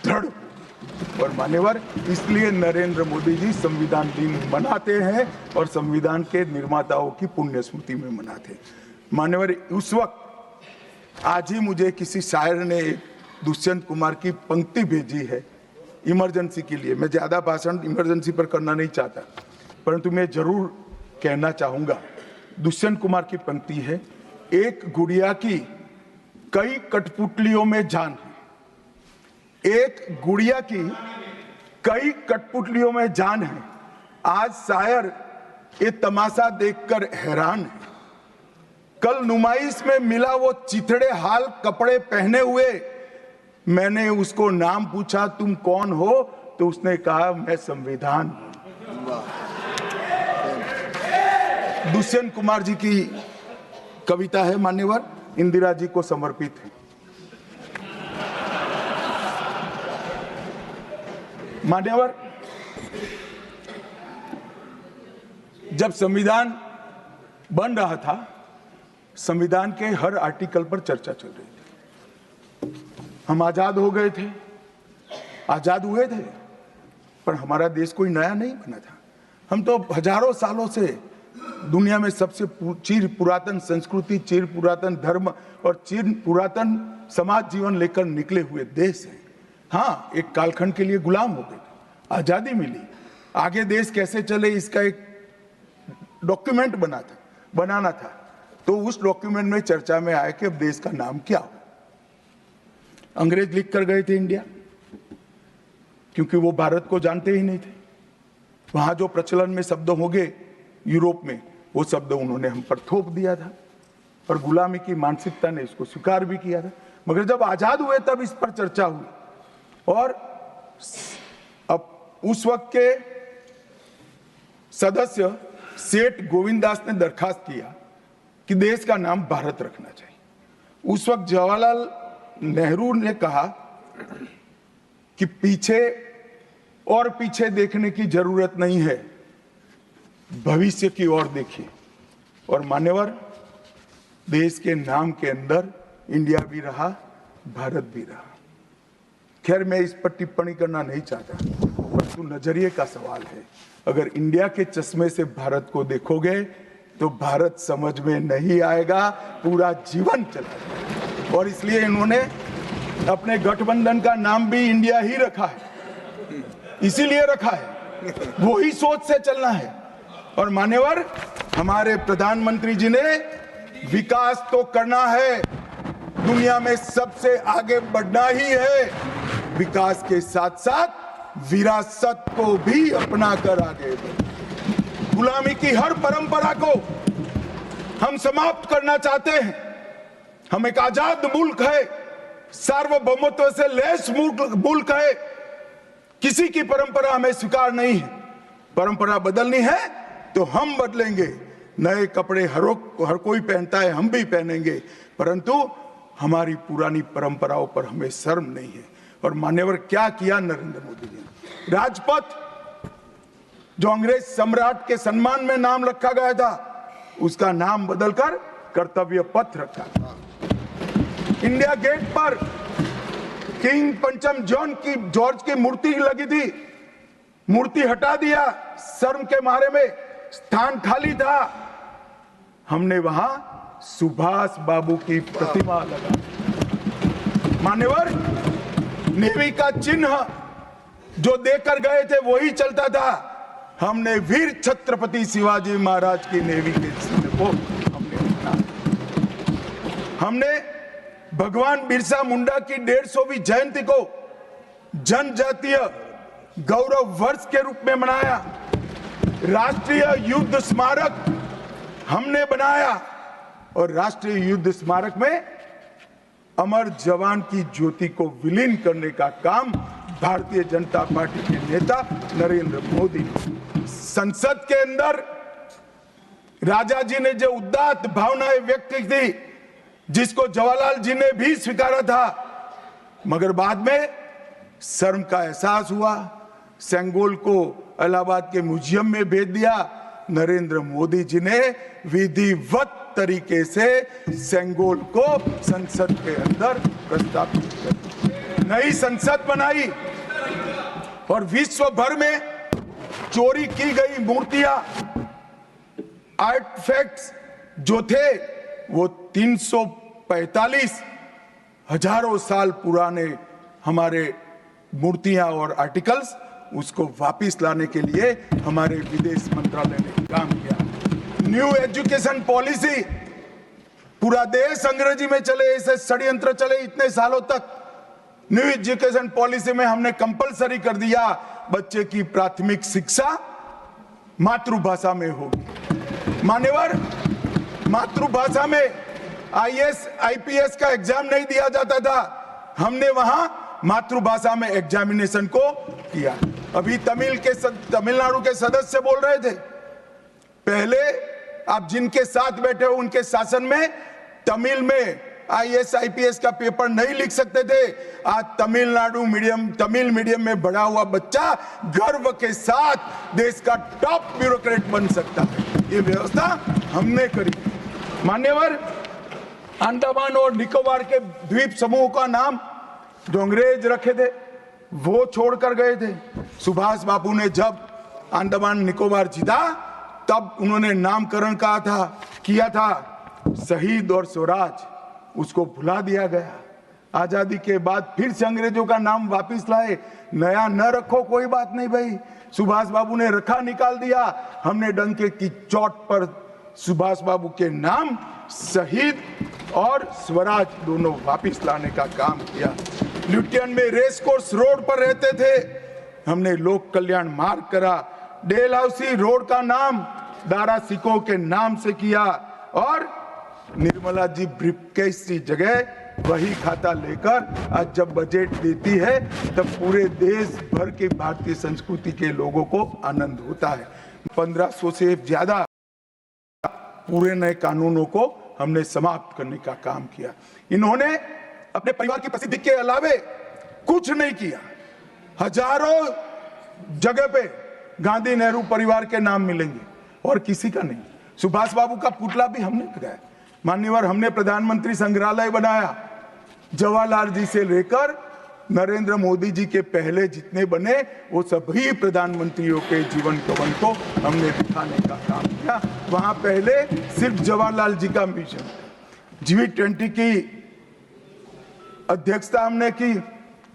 दृढ़ होगी। और मान्यवर, इसलिए नरेंद्र मोदी जी संविधान दिन मनाते हैं और संविधान के निर्माताओं की पुण्य स्मृति में मनाते हैं। मान्यवर, उस वक्त आज ही मुझे किसी शायर ने दुष्यंत कुमार की पंक्ति भेजी है इमरजेंसी के लिए। मैं ज्यादा भाषण इमरजेंसी पर करना नहीं चाहता, परंतु मैं जरूर कहना चाहूंगा। दुष्यंत कुमार की पंक्ति है, एक गुड़िया की कई कठपुतलियों में जान है, एक गुड़िया की कई कठपुतलियों में जान है, आज शायर ये तमाशा देखकर हैरान है। कल नुमाइश में मिला वो चिथड़े हाल कपड़े पहने हुए, मैंने उसको नाम पूछा तुम कौन हो, तो उसने कहा मैं संविधान हूं। दुष्यंत कुमार जी की कविता है मान्यवर, इंदिरा जी को समर्पित है। मान्यवर, जब संविधान बन रहा था, संविधान के हर आर्टिकल पर चर्चा चल रही थी। हम आजाद हो गए थे, आजाद हुए थे, पर हमारा देश कोई नया नहीं बना था। हम तो हजारों सालों से दुनिया में सबसे चिर पुरातन संस्कृति, चिर पुरातन धर्म और चिर पुरातन समाज जीवन लेकर निकले हुए देश हैं। हाँ, एक कालखंड के लिए गुलाम हो गए, आजादी मिली, आगे देश कैसे चले इसका एक डॉक्यूमेंट बनाना था। तो उस डॉक्यूमेंट में चर्चा में आया कि अब देश का नाम क्या हो। अंग्रेज लिख कर गए थे इंडिया, क्योंकि वो भारत को जानते ही नहीं थे। वहां जो प्रचलन में शब्द होंगे यूरोप में, वो शब्द उन्होंने हम पर थोप दिया था और गुलामी की मानसिकता ने इसको स्वीकार भी किया था। मगर जब आजाद हुए तब इस पर चर्चा हुई और अब उस वक्त के सदस्य सेठ गोविंददास ने दरखास्त किया कि देश का नाम भारत रखना चाहिए। उस वक्त जवाहरलाल नेहरू ने कहा कि पीछे देखने की जरूरत नहीं है, भविष्य की ओर देखिए। और मान्यवर, देश के नाम के अंदर इंडिया भी रहा, भारत भी रहा। खैर, मैं इस पर टिप्पणी करना नहीं चाहता, परंतु नजरिए का सवाल है। अगर इंडिया के चश्मे से भारत को देखोगे तो भारत समझ में नहीं आएगा, पूरा जीवन चला। और इसलिए इन्होंने अपने गठबंधन का नाम भी इंडिया ही रखा है, इसीलिए रखा है, वो ही सोच से चलना है। और मान्यवर, हमारे प्रधानमंत्री जी ने विकास तो करना है, दुनिया में सबसे आगे बढ़ना ही है, विकास के साथ साथ विरासत को भी अपना कर आगे बढ़े। गुलामी की हर परंपरा को हम समाप्त करना चाहते हैं। हम एक आजाद मुल्क है, सार्वभौमत्व से लैस मुल्क है, किसी की परंपरा हमें स्वीकार नहीं है। परंपरा बदलनी है तो हम बदलेंगे, नए कपड़े हर कोई पहनता है, हम भी पहनेंगे, परंतु हमारी पुरानी परंपराओं पर हमें शर्म नहीं है। और मान्यवर, क्या किया नरेंद्र मोदी जी ने, राजपथ जो अंग्रेज सम्राट के सम्मान में नाम रखा गया था, उसका नाम बदलकर कर्तव्य पथ रखा। इंडिया गेट पर किंग पंचम जॉर्ज की मूर्ति लगी थी, मूर्ति हटा दिया, शर्म के मारे में स्थान खाली था, हमने वहां सुभाष बाबू की प्रतिमा लगा। मान्यवर, नेवी का चिन्ह जो देकर गए थे वही चलता था। हमने वीर छत्रपति शिवाजी महाराज की नेवी के चिन्ह को हमने भगवान बिरसा मुंडा की 150वीं जयंती को जनजातीय गौरव वर्ष के रूप में मनाया। राष्ट्रीय युद्ध स्मारक हमने बनाया और राष्ट्रीय युद्ध स्मारक में अमर जवान की ज्योति को विलीन करने का काम भारतीय जनता पार्टी के नेता नरेंद्र मोदी। संसद के अंदर राजा जी ने जो उदात्त भावनाएं व्यक्त की थी, जिसको जवाहरलाल जी ने भी स्वीकारा था, मगर बाद में शर्म का एहसास हुआ, सेंगोल को इलाहाबाद के म्यूजियम में भेज दिया। नरेंद्र मोदी जी ने विधिवत तरीके से सेंगोल को संसद के अंदर प्रस्तावित कर नई संसद बनाई और विश्व भर में चोरी की गई मूर्तियां, आर्टिफैक्ट्स जो थे वो 345 हजारों साल पुराने हमारे मूर्तियां और आर्टिकल्स, उसको वापस लाने के लिए हमारे विदेश मंत्रालय ने काम किया। न्यू एजुकेशन पॉलिसी, पूरा देश अंग्रेजी में चले, ऐसे षड्यंत्र चले इतने सालों तक। न्यू एजुकेशन पॉलिसी में हमने कंपलसरी कर दिया बच्चे की प्राथमिक शिक्षा मातृभाषा में होगी। मान्यवर, मातृभाषा में आईएएस आईपीएस का एग्जाम नहीं दिया जाता था, हमने वहां मातृभाषा में एग्जामिनेशन को किया। अभी तमिलनाडु के सदस्य बोल रहे थे, पहले आप जिनके साथ बैठे हो उनके शासन में तमिल में आईएएस आईपीएस का पेपर नहीं लिख सकते थे। आज तमिल मीडियम में बड़ा हुआ बच्चा गर्व के साथ देश का टॉप ब्यूरोक्रेट बन सकता है। ये व्यवस्था हमने करी। मान्यवर, अंडमान और निकोबार के द्वीप समूह का नाम जो अंग्रेज रखे थे वो छोड़कर गए थे। सुभाष बाबू ने जब अंडमान निकोबार जीता तब उन्होंने नामकरण किया था शहीद और स्वराज, उसको भुला दिया गया। आजादी के बाद फिर से अंग्रेजों का नाम वापस लाए, नया न रखो कोई बात नहीं भाई, सुभाष बाबू ने रखा निकाल दिया। हमने डंके की चोट पर सुभाष बाबू के नाम शहीद और स्वराज दोनों वापस लाने का काम किया। ल्यूटियन में रेस कोर्स रोड पर रहते थे, हमने लोक कल्याण मार्ग करा। डेलहाउसी रोड का नाम दारा सिकोह के नाम से किया और निर्मला जी ब्रीफकेस की जगह वही खाता लेकर आज जब बजट देती है तब पूरे देश भर के भारतीय संस्कृति के लोगों को आनंद होता है। 1500 से ज्यादा पूरे नए कानूनों को हमने समाप्त करने का काम किया। इन्होंने अपने परिवार की प्रसिद्धि के अलावे कुछ नहीं किया। हजारों जगह पे गांधी नेहरू परिवार के नाम मिलेंगे और किसी का नहीं। सुभाष बाबू का पुतला भी हमने लगाया। मान्यवर, हमने प्रधानमंत्री संग्रहालय बनाया। जवाहरलाल जी से लेकर नरेंद्र मोदी जी के पहले जितने बने वो सभी प्रधानमंत्रियों के जीवन कवन को हमने दिखाने का काम किया। वहां पहले सिर्फ जवाहरलाल जी का मिशन, G20 की अध्यक्षता हमने की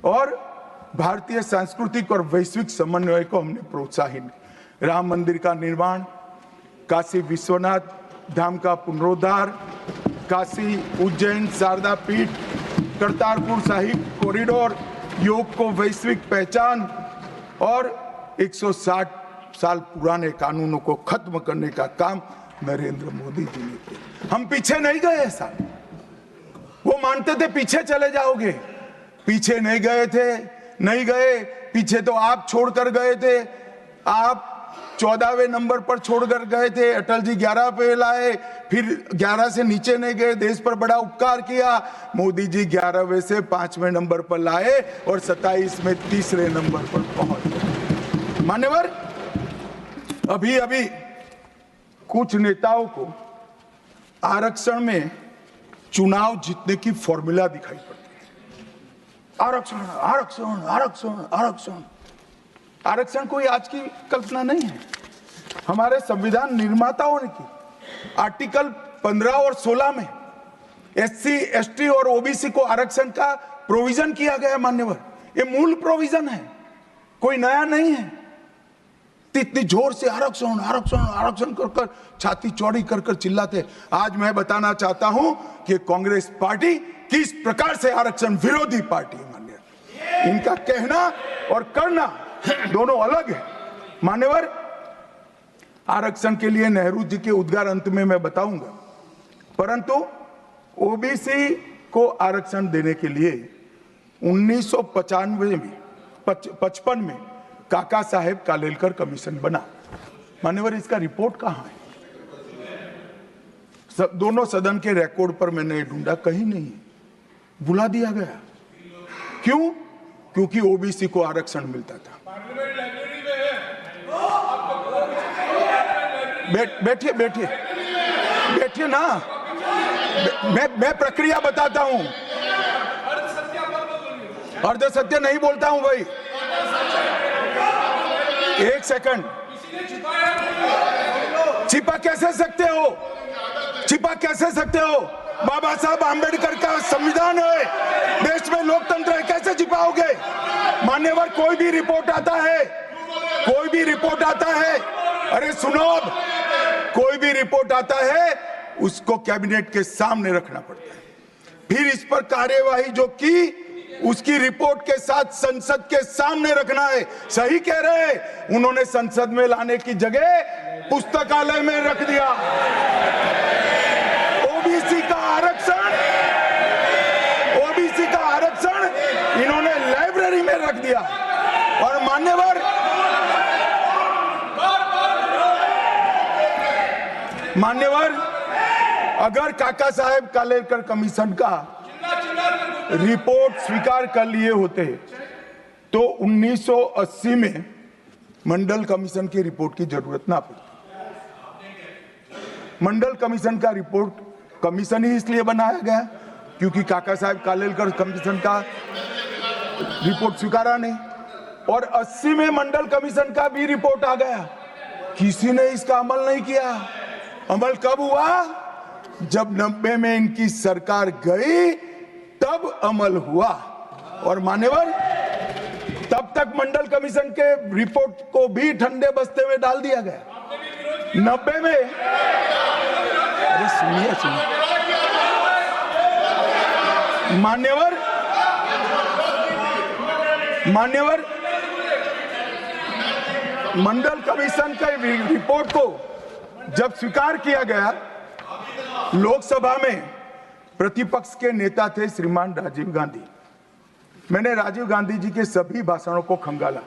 और भारतीय सांस्कृतिक और वैश्विक समन्वय को हमने प्रोत्साहित। राम मंदिर का निर्माण, काशी विश्वनाथ धाम का पुनरुद्धार, काशी उज्जैन शारदा पीठ, करतारपुर साहिब कॉरिडोर, योग को वैश्विक पहचान और 160 साल पुराने कानूनों को खत्म करने का काम नरेंद्र मोदी जी ने किया। हम पीछे नहीं गए साहब, वो मानते थे पीछे चले जाओगे, पीछे नहीं गए। पीछे तो आप छोड़कर गए थे। आप 14वें नंबर पर छोड़कर गए थे, अटल जी 11 पे लाए, फिर 11 से नीचे नहीं गए, देश पर बड़ा उपकार किया। मोदी जी 11वें से 5वें नंबर पर लाए और 27 में 3रे नंबर पर पहुंच गए। मान्यवर, अभी कुछ नेताओं को आरक्षण में चुनाव जीतने की फॉर्मूला दिखाई पड़ती है। आरक्षण आरक्षण आरक्षण आरक्षण आरक्षण कोई आज की कल्पना नहीं है, हमारे संविधान निर्माताओं ने की। आर्टिकल 15 और 16 में SC, ST और OBC को आरक्षण का प्रोविजन किया गया। मान्यवर, ये मूल प्रोविजन है, कोई नया नहीं है। इतनी जोर से आरक्षण आरक्षण आरक्षण कर छाती चौड़ी कर चिल्लाते। आज मैं बताना चाहता हूं कि कांग्रेस पार्टी किस प्रकार से आरक्षण विरोधी पार्टी है। मान्यवर, इनका कहना और करना दोनों अलग है। मान्यवर, आरक्षण के लिए नेहरू जी के उद्गार अंत में मैं बताऊंगा, परंतु ओबीसी को आरक्षण देने के लिए 1955 में काका साहेब कालेलकर कमीशन बना। मान्यवर, इसका रिपोर्ट कहां है? दोनों सदन के रिकॉर्ड पर मैंने ढूंढा, कहीं नहीं है, बुला दिया गया। क्यों? क्योंकि ओबीसी को आरक्षण मिलता था। बैठिए बैठिए बैठिए ना, मैं प्रक्रिया बताता हूं। अर्ध सत्य नहीं बोलता हूं भाई, एक सेकंड। छिपा कैसे सकते हो? छिपा कैसे सकते हो? बाबा साहब आंबेडकर का संविधान है, देश में लोकतंत्र है, कैसे छिपाओगे? मान्यवर, कोई भी रिपोर्ट आता है, कोई भी रिपोर्ट आता है, अरे सुनो, अब कोई भी रिपोर्ट आता है उसको कैबिनेट के सामने रखना पड़ता है, फिर इस पर कार्यवाही जो की उसकी रिपोर्ट के साथ संसद के सामने रखना है। सही कह रहे हैं, उन्होंने संसद में लाने की जगह पुस्तकालय में रख दिया। ओबीसी का आरक्षण इन्होंने लाइब्रेरी में रख दिया। और मान्यवर, अगर काका साहेब कालेलकर कमीशन का रिपोर्ट स्वीकार कर लिए होते तो 1980 में मंडल कमीशन की रिपोर्ट की जरूरत ना पड़ती। मंडल कमीशन का रिपोर्ट कमीशन ही इसलिए बनाया गया क्योंकि काका साहेब कालेलकर कमीशन का रिपोर्ट स्वीकारा नहीं, और 80 में मंडल कमीशन का भी रिपोर्ट आ गया, किसी ने इसका अमल नहीं किया। अमल कब हुआ? जब 90 में इनकी सरकार गई तब अमल हुआ। और मान्यवर, तब तक मंडल कमीशन के रिपोर्ट को भी ठंडे बस्ते में डाल दिया गया। 90 में, अरे सुनिए मान्यवर, मंडल कमीशन के रिपोर्ट को जब स्वीकार किया गया, लोकसभा में प्रतिपक्ष के नेता थे श्रीमान राजीव गांधी। मैंने राजीव गांधी जी के सभी भाषणों को खंगाला।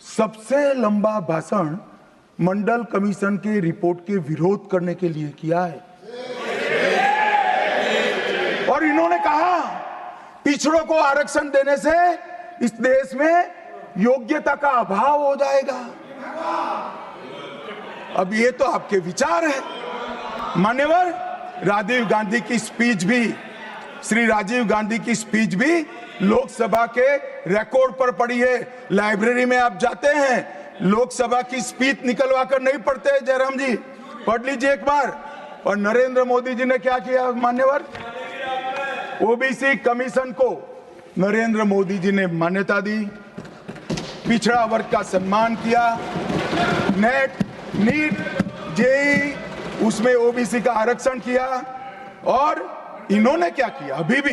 सबसे लंबा भाषण मंडल कमीशन के रिपोर्ट के विरोध करने के लिए किया है। और इन्होंने कहा पिछड़ों को आरक्षण देने से इस देश में योग्यता का अभाव हो जाएगा। अब ये तो आपके विचार है। मान्यवर, राजीव गांधी की स्पीच भी, श्री राजीव गांधी की स्पीच भी लोकसभा के रिकॉर्ड पर पड़ी है। लाइब्रेरी में आप जाते हैं, लोकसभा की स्पीच निकलवा कर नहीं पढ़ते। जयराम जी, पढ़ लीजिए एक बार। और नरेंद्र मोदी जी ने क्या किया मान्यवर? ओबीसी कमीशन को नरेंद्र मोदी जी ने मान्यता दी, पिछड़ा वर्ग का सम्मान किया, नेट, नीट, जेई, उसमें ओबीसी का आरक्षण किया। और इन्होंने क्या किया? अभी भी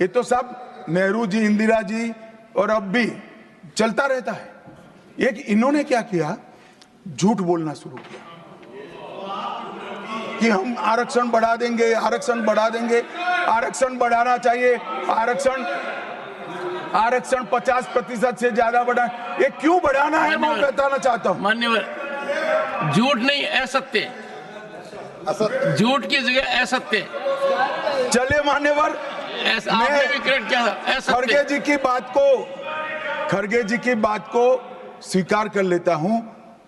ये तो सब नेहरू जी, इंदिरा जी और अब भी चलता रहता है। एक इन्होंने क्या किया? झूठ बोलना शुरू किया कि हम आरक्षण बढ़ा देंगे, आरक्षण बढ़ा देंगे, आरक्षण बढ़ाना चाहिए, आरक्षण 50% से ज्यादा बढ़ा। ये क्यों बढ़ाना है मैं बताना चाहता हूं। मान्यवर, झूठ नहीं, असत्य, झूठ की जगह असत्य। चले मान्यवर, आपने भी क्रेडिट किया था। खड़गे जी की बात को स्वीकार कर लेता हूं।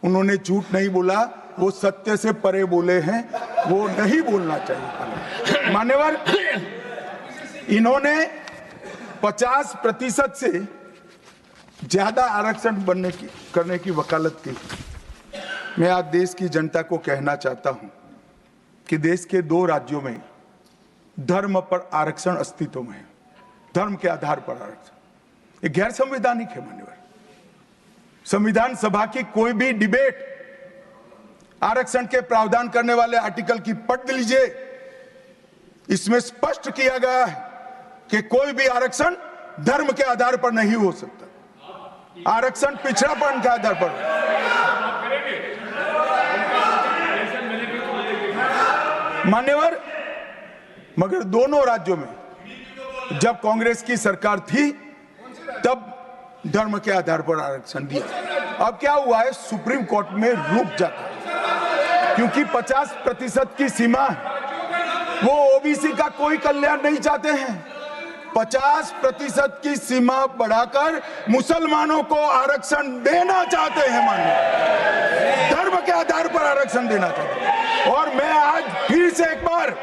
उन्होंने झूठ नहीं बोला, वो सत्य से परे बोले हैं, वो नहीं बोलना चाहिए। मान्यवर, इन्होंने 50% से ज्यादा आरक्षण करने की वकालत की। मैं आज देश की जनता को कहना चाहता हूं कि देश के 2 राज्यों में धर्म पर आरक्षण अस्तित्व में है। धर्म के आधार पर आरक्षण ये गैर संवैधानिक है। मान्यवर, संविधान सभा की कोई भी डिबेट आरक्षण के प्रावधान करने वाले आर्टिकल की पढ़ लीजिए, इसमें स्पष्ट किया गया है कि कोई भी आरक्षण धर्म के आधार पर नहीं हो सकता। आरक्षण पिछड़ापन के आधार पर। मान्यवर, मगर दोनों राज्यों में जब कांग्रेस की सरकार थी तब धर्म के आधार पर आरक्षण दिया। अब क्या हुआ है? सुप्रीम कोर्ट में रुक जाता है। क्योंकि 50% की सीमा है। वो ओबीसी का कोई कल्याण नहीं चाहते हैं। 50% की सीमा बढ़ाकर मुसलमानों को आरक्षण देना चाहते हैं, माननीय, धर्म के आधार पर आरक्षण देना चाहते हैं। और मैं आज फिर से एक बार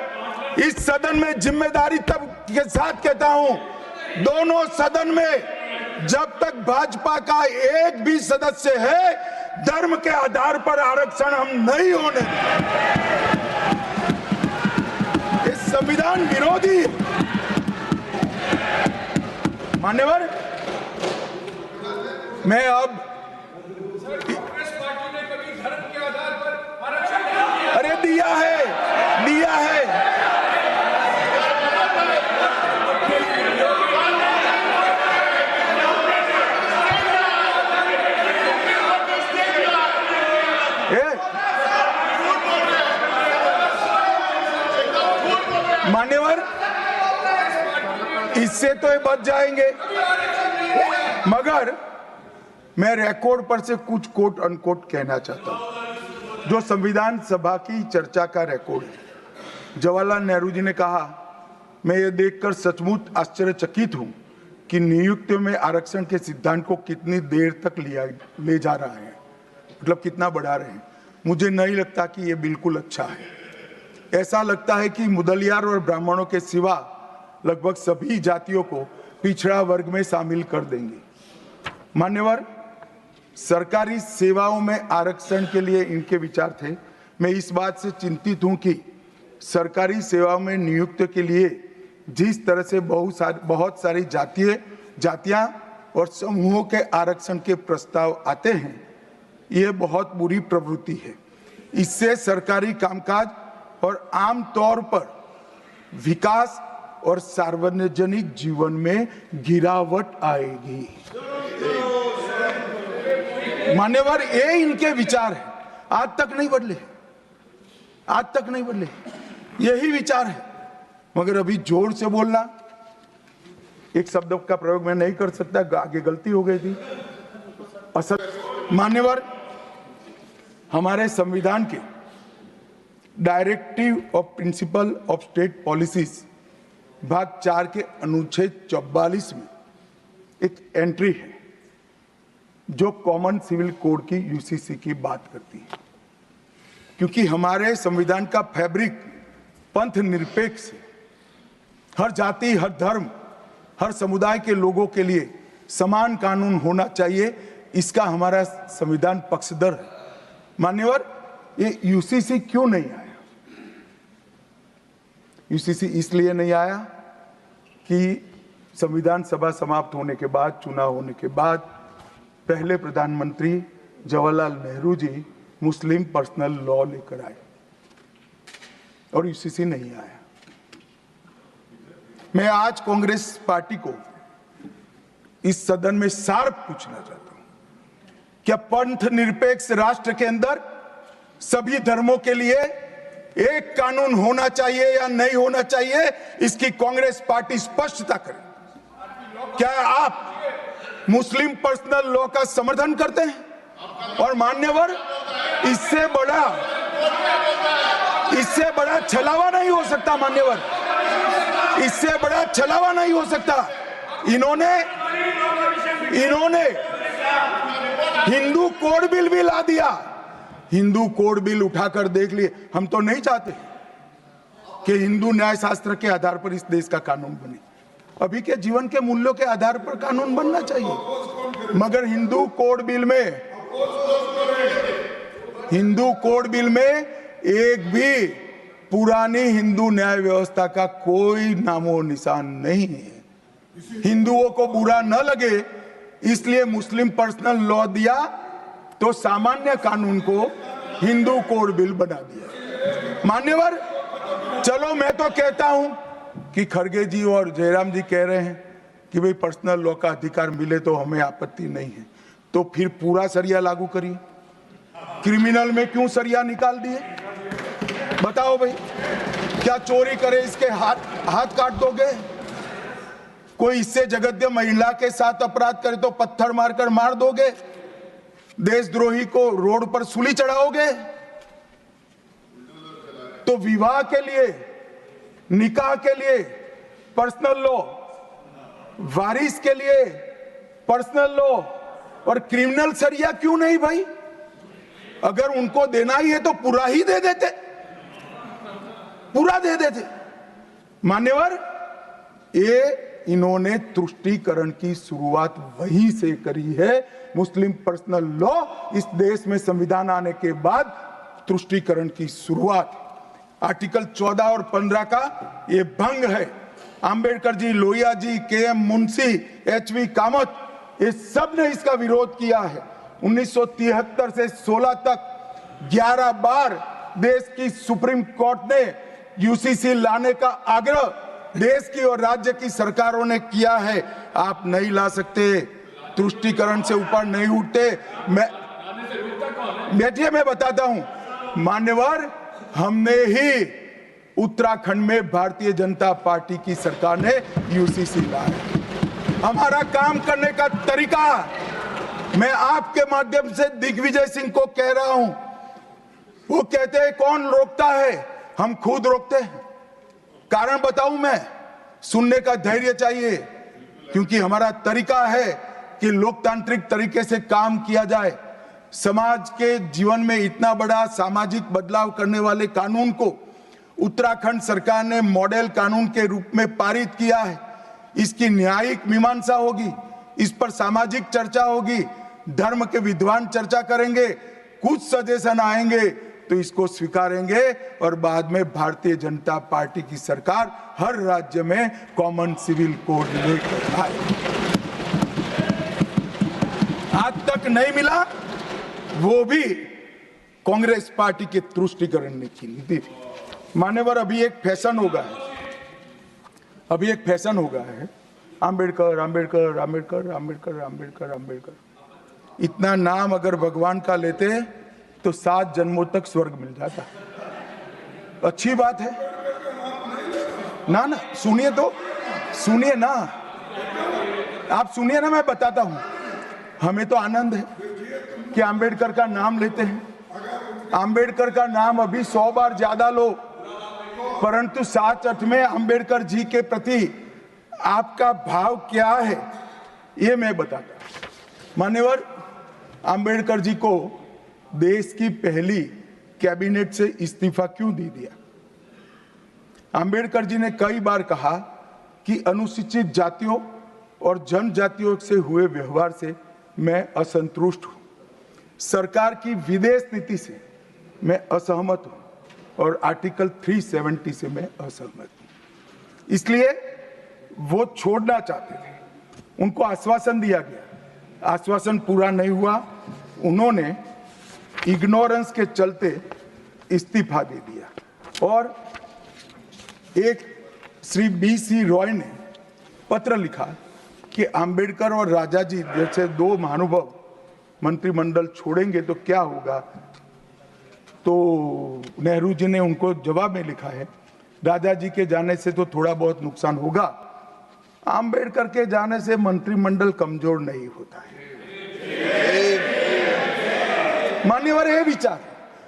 इस सदन में जिम्मेदारी तब के साथ कहता हूं, दोनों सदन में जब तक भाजपा का एक भी सदस्य है, धर्म के आधार पर आरक्षण हम नहीं होने देंगे। ये संविधान विरोधी है। मान्यवर, मैं अब अरे दिया है, दिया है। मान्यवर, इससे तो ये बच जाएंगे, मगर मैं रिकॉर्ड पर से कुछ कोट अनकोट कहना चाहता हूं, जो संविधान सभा की चर्चा का रिकॉर्ड है। जवाहरलाल नेहरू जी ने कहा, मैं ये देखकर सचमुच आश्चर्यचकित हूं कि नियुक्तियों में आरक्षण के सिद्धांत को कितनी देर तक ले जा रहा है, मतलब कितना बढ़ा रहे हैं। मुझे नहीं लगता कि ये बिल्कुल अच्छा है। ऐसा लगता है कि मुदलियार और ब्राह्मणों के सिवा लगभग सभी जातियों को पिछड़ा वर्ग में शामिल कर देंगे। मान्यवर, सरकारी सेवाओं में आरक्षण के लिए इनके विचार थे। मैं इस बात से चिंतित हूं कि सरकारी सेवाओं में नियुक्ति के लिए जिस तरह से बहुत सारी जातियां और समूहों के आरक्षण के प्रस्ताव आते हैं, यह बहुत बुरी प्रवृत्ति है। इससे सरकारी कामकाज और आम तौर पर विकास और सार्वजनिक जीवन में गिरावट आएगी। मान्यवर, ये इनके विचार है, आज तक नहीं बदले, आज तक नहीं बदले, यही विचार है। मगर अभी जोर से बोलना, एक शब्द का प्रयोग मैं नहीं कर सकता, आगे गलती हो गई थी। असल मान्यवर, हमारे संविधान के directive of principle of state policies भाग 4 के अनुच्छेद 44 में एक एंट्री है जो कॉमन सिविल कोड की यूसीसी की बात करती है। क्योंकि हमारे संविधान का फैब्रिक पंथ निरपेक्ष है, हर जाति, हर धर्म, हर समुदाय के लोगों के लिए समान कानून होना चाहिए, इसका हमारा संविधान पक्षधर है। मान्यवर, ये यूसीसी क्यों नहीं आया? यूसीसी इसलिए नहीं आया कि संविधान सभा समाप्त होने के बाद, चुनाव होने के बाद, पहले प्रधानमंत्री जवाहरलाल नेहरू जी मुस्लिम पर्सनल लॉ लेकर आए और यूसीसी नहीं आया। मैं आज कांग्रेस पार्टी को इस सदन में सार्थ पूछना चाहता हूं, क्या पंथ निरपेक्ष राष्ट्र के अंदर सभी धर्मों के लिए एक कानून होना चाहिए या नहीं होना चाहिए? इसकी कांग्रेस पार्टी स्पष्टता करे। क्या आप मुस्लिम पर्सनल लॉ का समर्थन करते हैं? और मान्यवर, इससे बड़ा छलावा नहीं हो सकता। मान्यवर, इससे बड़ा छलावा नहीं हो सकता। इन्होंने हिंदू कोड बिल भी ला दिया। हिंदू कोड बिल उठाकर देख लिए। हम तो नहीं चाहते कि हिंदू न्याय शास्त्र के आधार पर इस देश का कानून बने। अभी के जीवन के मूल्यों के आधार पर कानून बनना चाहिए, मगर हिंदू कोड बिल में एक भी पुरानी हिंदू न्याय व्यवस्था का कोई नामो निशान नहीं है। हिंदुओं को बुरा न लगे इसलिए मुस्लिम पर्सनल लॉ दिया, तो सामान्य कानून को हिंदू कोड बिल बना दिया। मान्यवर, चलो मैं तो कहता हूं कि खड़गे जी और जयराम जी कह रहे हैं कि भाई पर्सनल लॉ का अधिकार मिले तो हमें आपत्ति नहीं है, तो फिर पूरा सरिया लागू करिए। क्रिमिनल में क्यों सरिया निकाल दिए? बताओ भाई, क्या चोरी करे इसके हाथ काट दोगे? कोई इससे जगद्य महिला के साथ अपराध करे तो पत्थर मारकर मार दोगे? देशद्रोही को रोड पर सूली चढ़ाओगे? तो विवाह के लिए, निकाह के लिए पर्सनल लॉ, वारिस के लिए पर्सनल लॉ और क्रिमिनल सरिया क्यों नहीं भाई? अगर उनको देना ही है तो पूरा ही दे देते, पूरा दे देते। मान्यवर, ये इन्होंने तुष्टीकरण की शुरुआत वहीं से करी है। मुस्लिम पर्सनल लॉ इस देश में संविधान आने के बाद तुष्टीकरण की शुरुआत। आर्टिकल 14 और 15 का ये भंग है। अंबेडकर जी, लोहिया जी, के.एम. मुंशी, एच.वी. कामत, ये सब ने इसका विरोध किया है। 1973 से 16 तक 11 बार देश की सुप्रीम कोर्ट ने यूसीसी लाने का आग्रह देश की और राज्य की सरकारों ने किया है। आप नहीं ला सकते, तुष्टीकरण से ऊपर नहीं उठते। मैं बैठिए, मैं बताता हूं। मान्यवर, हमने ही उत्तराखंड में भारतीय जनता पार्टी की सरकार ने यूसीसी लाया। हमारा काम करने का तरीका, मैं आपके माध्यम से दिग्विजय सिंह को कह रहा हूं। वो कहते हैं कौन रोकता है, हम खुद रोकते हैं। कारण बताऊं मैं, सुनने का धैर्य चाहिए, क्योंकि हमारा तरीका है कि लोकतांत्रिक तरीके से काम किया जाए। समाज के जीवन में इतना बड़ा सामाजिक बदलाव करने वाले कानून को उत्तराखंड सरकार ने मॉडल कानून के रूप में पारित किया है। इसकी न्यायिक मीमांसा होगी, इस पर सामाजिक चर्चा होगी, धर्म के विद्वान चर्चा करेंगे, कुछ सजेशन आएंगे तो इसको स्वीकारेंगे और बाद में भारतीय जनता पार्टी की सरकार हर राज्य में कॉमन सिविल कोड लेकर आए। आज तक नहीं मिला, वो भी कांग्रेस पार्टी के तुष्टीकरण ने की नीति थी। मान्यवर, अभी एक फैशन हो गया है, अभी एक फैशन हो गया है, अंबेडकर अंबेडकर अंबेडकर अंबेडकर अंबेडकर अंबेडकर। इतना नाम अगर भगवान का लेते तो 7 जन्मों तक स्वर्ग मिल जाता। अच्छी बात है ना? ना सुनिए तो, सुनिए ना, आप सुनिए ना, मैं बताता हूं। हमें तो आनंद है कि अंबेडकर का नाम लेते हैं। अंबेडकर का नाम अभी 100 बार ज्यादा लो, परंतु 7-8 में अंबेडकर जी के प्रति आपका भाव क्या है ये मैं बताता हूं। मान्यवर, अंबेडकर जी को देश की पहली कैबिनेट से इस्तीफा क्यों दे दिया? अंबेडकर जी ने कई बार कहा कि अनुसूचित जातियों और जनजातियों से हुए व्यवहार से मैं असंतुष्ट हूं, सरकार की विदेश नीति से मैं असहमत हूं और आर्टिकल 370 से मैं असहमत हूं। इसलिए वो छोड़ना चाहते थे, उनको आश्वासन दिया गया, आश्वासन पूरा नहीं हुआ, उन्होंने इग्नोरेंस के चलते इस्तीफा दे दिया। और एक श्री B.C. रॉय ने पत्र लिखा कि अंबेडकर और राजा जी जैसे 2 महानुभाव मंत्रिमंडल छोड़ेंगे तो क्या होगा। तो नेहरू जी ने उनको जवाब में लिखा है, राजा जी के जाने से तो थोड़ा बहुत नुकसान होगा, अंबेडकर के जाने से मंत्रिमंडल कमजोर नहीं होता है। मान्यवर, ये विचार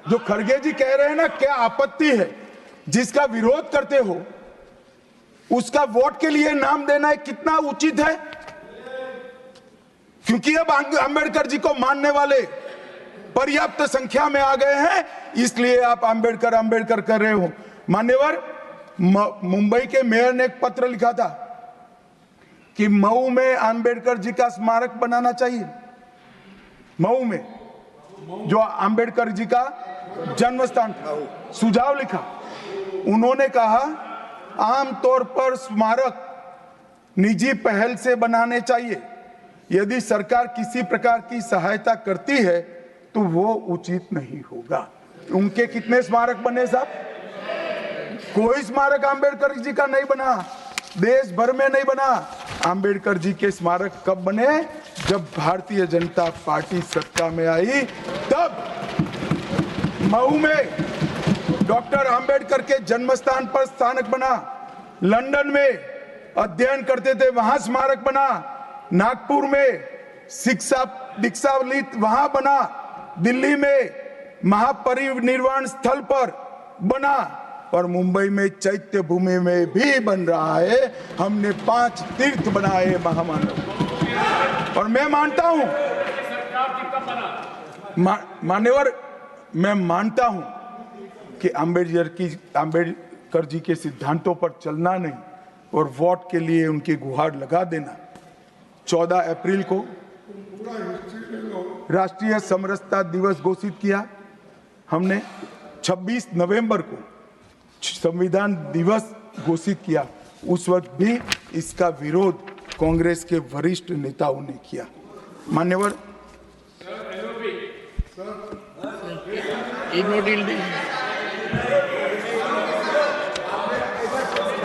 जो खड़गे जी कह रहे हैं ना, क्या आपत्ति है? जिसका विरोध करते हो उसका वोट के लिए नाम देना है, कितना उचित है? क्योंकि अब अंबेडकर जी को मानने वाले पर्याप्त संख्या में आ गए हैं, इसलिए आप अंबेडकर अंबेडकर कर रहे हो। मान्यवर, मुंबई के मेयर ने एक पत्र लिखा था कि मऊ में अंबेडकर जी का स्मारक बनाना चाहिए। मऊ में जो अंबेडकर जी का जन्म स्थान था, सुझाव लिखा। उन्होंने कहा आमतौर पर स्मारक निजी पहल से बनाने चाहिए, यदि सरकार किसी प्रकार की सहायता करती है तो वो उचित नहीं होगा। उनके कितने स्मारक बने साहब? कोई स्मारक अंबेडकर जी का नहीं बना, देश भर में नहीं बना। अंबेडकर जी के स्मारक कब बने? जब भारतीय जनता पार्टी सत्ता में आई, तब मऊ में डॉक्टर अंबेडकर के जन्म स्थान पर स्मारक बना, लंदन में अध्ययन करते थे वहां स्मारक बना, नागपुर में शिक्षा दीक्षावलित वहां बना, दिल्ली में महापरिनिर्वाण स्थल पर बना, और मुंबई में चैत्य भूमि में भी बन रहा है। हमने 5 तीर्थ बनाए महामानव। और मैं मानता हूं मान्यवर, मैं मानता हूं कि आंबेडकर जी के सिद्धांतों पर चलना नहीं और वोट के लिए उनकी गुहार लगा देना। 14 अप्रैल को राष्ट्रीय समरसता दिवस घोषित किया हमने। 26 नवंबर को संविधान दिवस घोषित किया। उस वक्त भी इसका विरोध कांग्रेस के वरिष्ठ नेताओं ने किया। मान्यवर,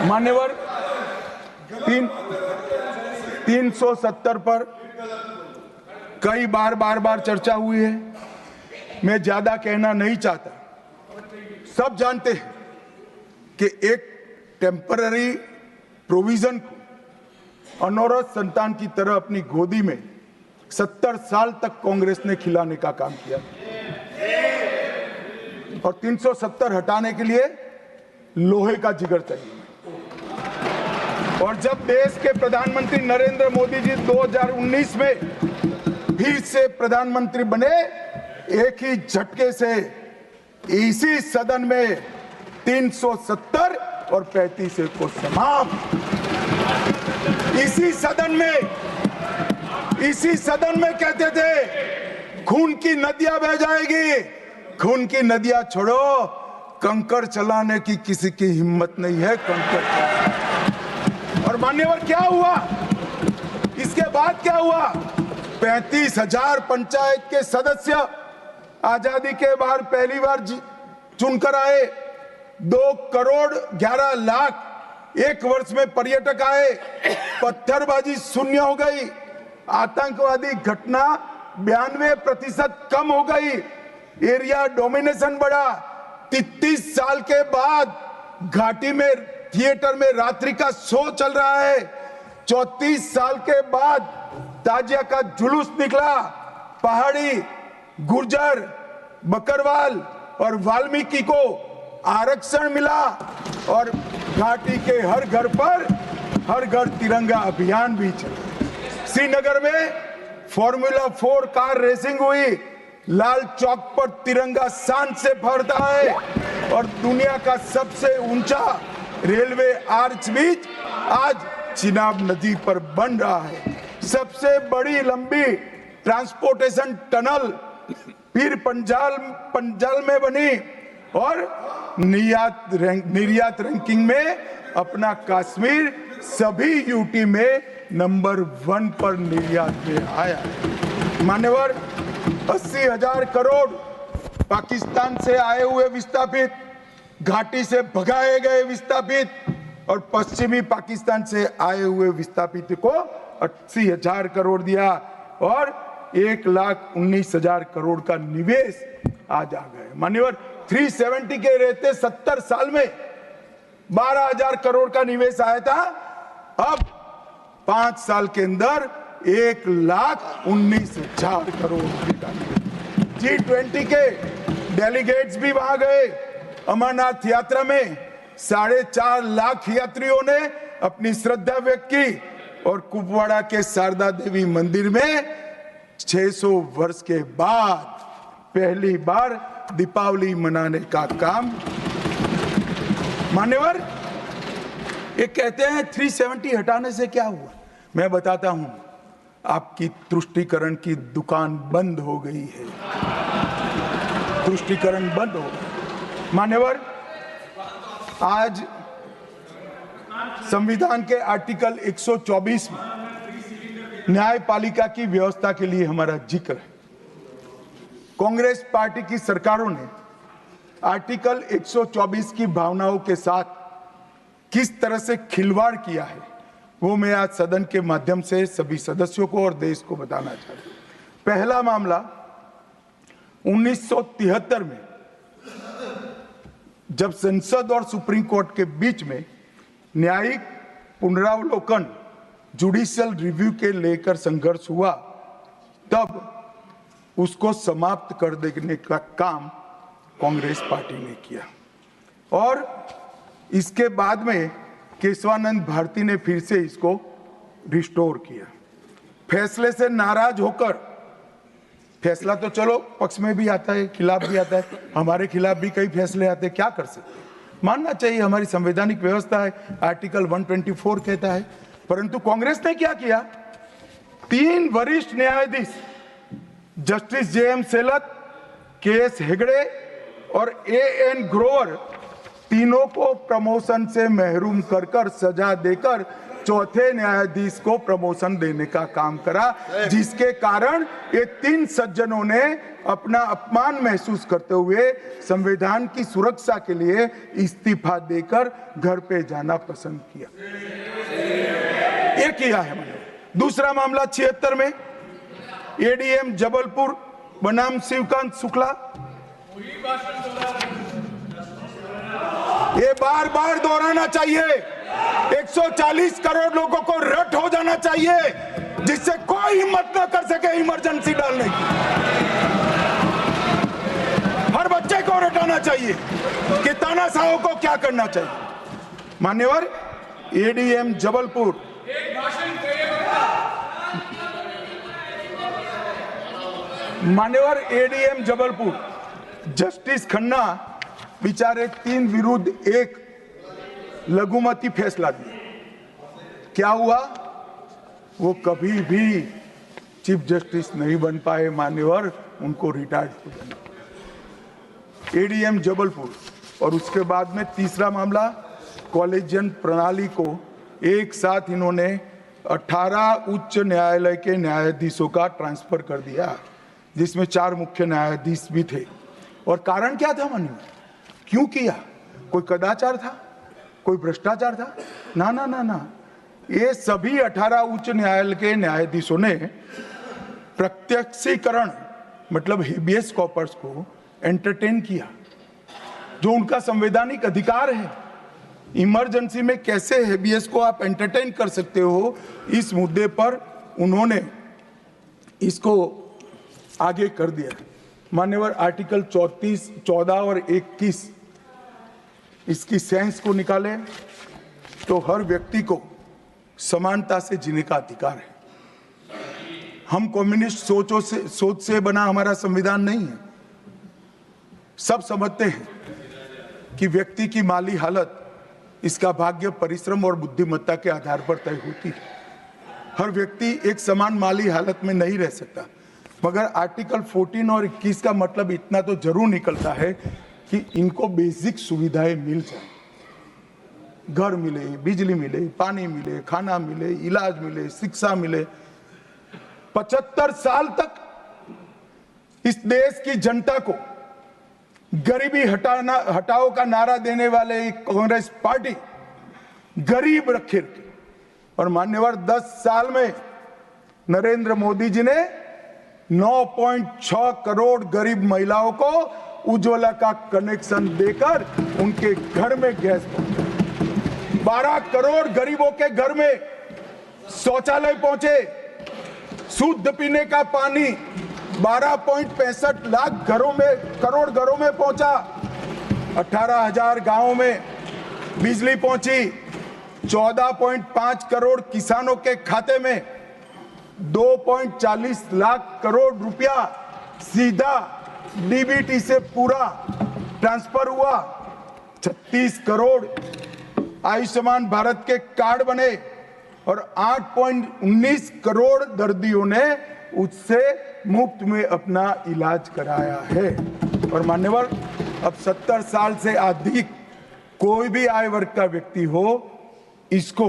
मान्यवर 370 पर कई बार चर्चा हुई है। मैं ज्यादा कहना नहीं चाहता। सब जानते हैं कि एक टेम्पररी प्रोविजन को अनौरत संतान की तरह अपनी गोदी में 70 साल तक कांग्रेस ने खिलाने का काम किया और 370 हटाने के लिए लोहे का जिगर चाहिए। और जब देश के प्रधानमंत्री नरेंद्र मोदी जी 2019 में फिर से प्रधानमंत्री बने, एक ही झटके से इसी सदन में 370 और 35 को समाप्त। इसी सदन में कहते थे खून की नदियां बह जाएगी। खून की नदियां छोड़ो, कंकड़ चलाने की किसी की हिम्मत नहीं है। कंकड़। और मान्यवर क्या हुआ? इसके बाद क्या हुआ? 35,000 पंचायत के सदस्य आजादी के बाद पहली बार चुनकर आए। 2 करोड़ 11 लाख एक वर्ष में पर्यटक आए। पत्थरबाजी शून्य हो गई। आतंकवादी घटना 92% कम हो गई। एरिया डोमिनेशन बढ़ा। 33 साल के बाद घाटी में थिएटर में रात्रि का शो चल रहा है। 34 साल के बाद ताजिया का जुलूस निकला। पहाड़ी, गुर्जर, बकरवाल और वाल्मीकि को आरक्षण मिला और घाटी के हर घर पर हर घर तिरंगा अभियान भी चला। श्रीनगर में फॉर्मूला 4 कार रेसिंग हुई। लाल चौक पर तिरंगा शान से फहरता है और दुनिया का सबसे ऊंचा रेलवे आर्च ब्रिज आज चिनाब नदी पर बन रहा है। सबसे बड़ी लंबी ट्रांसपोर्टेशन टनल फिर पंजाल में बनी और निर्यात रैंकिंग में अपना कश्मीर सभी यूटी में नंबर 1 पर निर्यात में आया। मान्यवर 80,000 करोड़ पाकिस्तान से आए हुए विस्थापित, घाटी से भगाए गए विस्थापित और पश्चिमी पाकिस्तान से आए हुए विस्थापित को 80,000 करोड़ दिया और 1,19,000 करोड़ का निवेश आज आ गए। मान्यवर 370 के रहते 70 साल में 12,000 करोड़ का निवेश आया था। अब 5 साल के अंदर 1,19,000 करोड़ का। G20 के डेलीगेट्स भी वहां गए। अमरनाथ यात्रा में 4.5 लाख यात्रियों ने अपनी श्रद्धा व्यक्त की और कुपवाड़ा के शारदा देवी मंदिर में 600 वर्ष के बाद पहली बार दीपावली मनाने का काम। मान्यवर, ये कहते हैं 370 हटाने से क्या हुआ। मैं बताता हूं, आपकी तुष्टीकरण की दुकान बंद हो गई है। तुष्टीकरण बंद हो गया। मान्यवर, आज संविधान के आर्टिकल 124 में न्यायपालिका की व्यवस्था के लिए हमारा जिक्र है। कांग्रेस पार्टी की सरकारों ने आर्टिकल 124 की भावनाओं के साथ किस तरह से खिलवाड़ किया है, वो मैं आज सदन के माध्यम से सभी सदस्यों को और देश को बताना चाहता हूं। पहला मामला 1973 में जब संसद और सुप्रीम कोर्ट के बीच में न्यायिक पुनरावलोकन जुडिशियल रिव्यू के लेकर संघर्ष हुआ, तब उसको समाप्त कर देने का काम कांग्रेस पार्टी ने किया और इसके बाद में केशवानंद भारती ने फिर से इसको रिस्टोर किया। फैसले से नाराज होकर, फैसला तो चलो पक्ष में भी आता है, खिलाफ भी आता है, हमारे खिलाफ भी कई फैसले आते हैं, क्या कर सकते हैं, मानना चाहिए, हमारी संवैधानिक व्यवस्था है, आर्टिकल 124 कहता है। परंतु कांग्रेस ने क्या किया, 3 वरिष्ठ न्यायाधीश जस्टिस JM सेलत, KS हेगड़े और AN ग्रोवर, तीनों को प्रमोशन से महरूम कर सजा देकर चौथे न्यायाधीश को प्रमोशन देने का काम करा, जिसके कारण ये 3 सज्जनों ने अपना अपमान महसूस करते हुए संविधान की सुरक्षा के लिए इस्तीफा देकर घर पे जाना पसंद किया। ये किया है मैंने। दूसरा मामला 76 में ADM जबलपुर बनाम शिवकांत शुक्ला, ये बार बार दोहराना चाहिए, 140 करोड़ लोगों को रट हो जाना चाहिए जिससे कोई हिम्मत न कर सके इमरजेंसी डालने की। हर बच्चे को रटाना चाहिए कि तानाशाहों को क्या करना चाहिए। मान्यवर ADM जबलपुर, मान्यवर ADM जबलपुर जस्टिस खन्ना बेचारे 3 विरुद्ध 1 लघुमती फैसला दिया। क्या हुआ, वो कभी भी चीफ जस्टिस नहीं बन पाए मान्यवर, उनको रिटायर्ड हो जाना। ADM जबलपुर। और उसके बाद में तीसरा मामला, कॉलेजियन प्रणाली को एक साथ इन्होंने 18 उच्च न्यायालय के न्यायाधीशों का ट्रांसफर कर दिया, जिसमें 4 मुख्य न्यायाधीश भी थे। और कारण क्या था मान्यवर, क्यों किया, कोई कदाचार था, कोई भ्रष्टाचार था? ना ना ना ना, ये सभी 18 उच्च न्यायालय के न्यायाधीशों ने प्रत्यक्षीकरण मतलब हेबियस कॉर्पस को एंटरटेन किया, जो उनका संवैधानिक अधिकार है। इमरजेंसी में कैसे हेबियस को आप एंटरटेन कर सकते हो, इस मुद्दे पर उन्होंने इसको आगे कर दिया। मान्यवर आर्टिकल 34, 14 और 21 इसकी सेंस को निकाले तो हर व्यक्ति को समानता से जीने का अधिकार है। हम कम्युनिस्ट सोच से बना हमारा संविधान नहीं है। सब समझते हैं कि व्यक्ति की माली हालत इसका भाग्य, परिश्रम और बुद्धिमत्ता के आधार पर तय होती है। हर व्यक्ति एक समान माली हालत में नहीं रह सकता, मगर आर्टिकल 14 और 21 का मतलब इतना तो जरूर निकलता है कि इनको बेसिक सुविधाएं मिल जाए, घर मिले, बिजली मिले, पानी मिले, खाना मिले, इलाज मिले, शिक्षा मिले। 75 साल तक इस देश की जनता को गरीबी हटाओ का नारा देने वाले कांग्रेस पार्टी गरीब रखे। और मान्यवर 10 साल में नरेंद्र मोदी जी ने 9.6 करोड़ गरीब महिलाओं को उज्ज्वला का कनेक्शन देकर उनके घर में गैस पहुंचा। 12 करोड़ गरीबों के घर में शौचालय पहुंचे। शुद्ध पीने का पानी 12.65 लाख करोड़ घरों में पहुंचा। 18,000 गांवों में बिजली पहुंची। 14.5 करोड़ किसानों के खाते में 2.40 लाख करोड़ रुपया सीधा DBT से पूरा ट्रांसफर हुआ। 36 करोड़ आयुष्मान भारत के कार्ड बने और 8.19 करोड़ दर्दियों ने उससे मुफ्त में अपना इलाज कराया है। और मान्यवर अब 70 साल से अधिक कोई भी आय वर्ग का व्यक्ति हो, इसको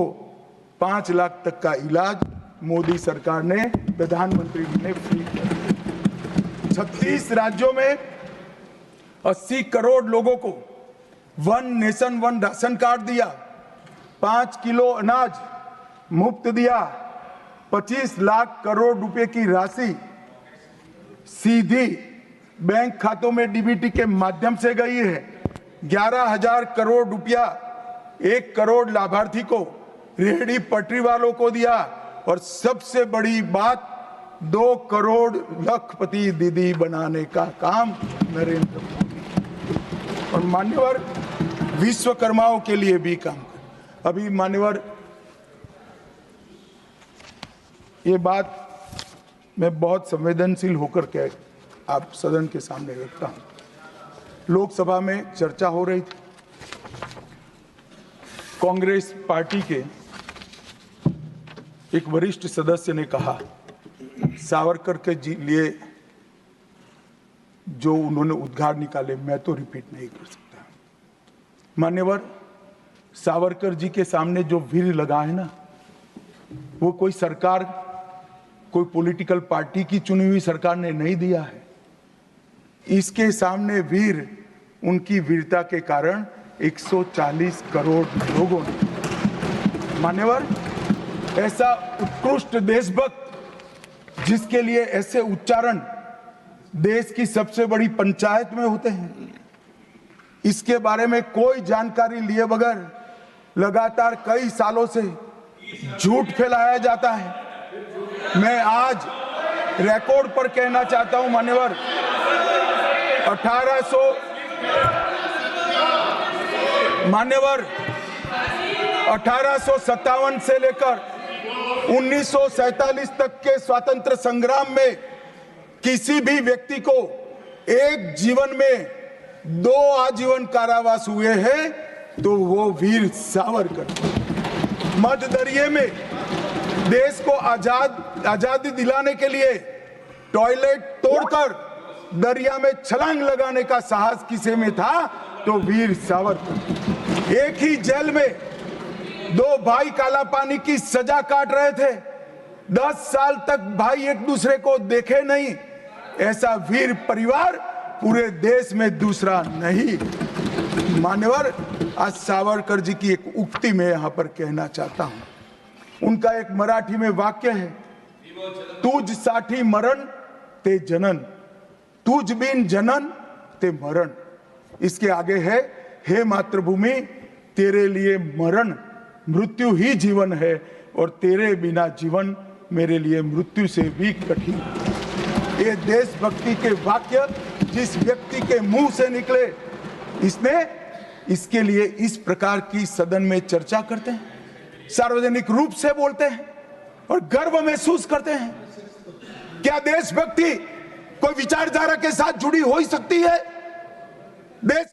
5 लाख तक का इलाज मोदी सरकार ने, प्रधानमंत्री जी ने फ्री कर दिया। 36 राज्यों में 80 करोड़ लोगों को 1 नेशन 1 राशन कार्ड दिया। 5 किलो अनाज मुफ्त दिया। 25 लाख करोड़ रुपए की राशि सीधी बैंक खातों में DBT के माध्यम से गई है। 11,000 करोड़ रुपया 1 करोड़ लाभार्थी को, रेहड़ी पटरी वालों को दिया। और सबसे बड़ी बात, 2 करोड़ लखपति दीदी बनाने का काम नरेंद्र मोदी। और मान्यवर विश्वकर्माओं के लिए भी काम करें। अभी मान्यवर, ये बात मैं बहुत संवेदनशील होकर के आप सदन के सामने रखता हूं। लोकसभा में चर्चा हो रही थी, कांग्रेस पार्टी के एक वरिष्ठ सदस्य ने कहा, सावरकर के लिए जो उन्होंने उद्गार निकाले मैं तो रिपीट नहीं कर सकता। मान्यवर, सावरकर जी के सामने जो वीर लगा है ना, वो कोई सरकार, कोई पॉलिटिकल पार्टी की चुनी हुई सरकार ने नहीं दिया है। इसके सामने वीर, उनकी वीरता के कारण 140 करोड़ लोगों ने। मान्यवर, ऐसा उत्कृष्ट देशभक्त जिसके लिए ऐसे उच्चारण देश की सबसे बड़ी पंचायत में होते हैं, इसके बारे में कोई जानकारी लिए बगैर लगातार कई सालों से झूठ फैलाया जाता है। मैं आज रिकॉर्ड पर कहना चाहता हूं मान्यवर, 1857 से लेकर 1947 तक के स्वतंत्र संग्राम में किसी भी व्यक्ति को एक जीवन में 2 आजीवन कारावास हुए हैं तो वो वीर सावरकर। मध्य दरिया में देश को आजादी दिलाने के लिए टॉयलेट तोड़कर दरिया में छलांग लगाने का साहस किसी में था तो वीर सावरकर। एक ही जेल में 2 भाई काला पानी की सजा काट रहे थे, 10 साल तक भाई एक दूसरे को देखे नहीं। ऐसा वीर परिवार पूरे देश में दूसरा नहीं। मान्यवर, आज सावरकर जी की एक उक्ति में यहां पर कहना चाहता हूं। उनका एक मराठी में वाक्य है, तुझ साठी मरण ते जनन, तुझ बिन जनन ते मरण। इसके आगे है, हे मातृभूमि, तेरे लिए मरण मृत्यु ही जीवन है और तेरे बिना जीवन मेरे लिए मृत्यु से भी कठिन। ये देशभक्ति के वाक्य जिस व्यक्ति के मुंह से निकले, इसके लिए इस प्रकार की सदन में चर्चा करते हैं, सार्वजनिक रूप से बोलते हैं और गर्व महसूस करते हैं। क्या देशभक्ति कोई विचारधारा के साथ जुड़ी हो सकती है? देश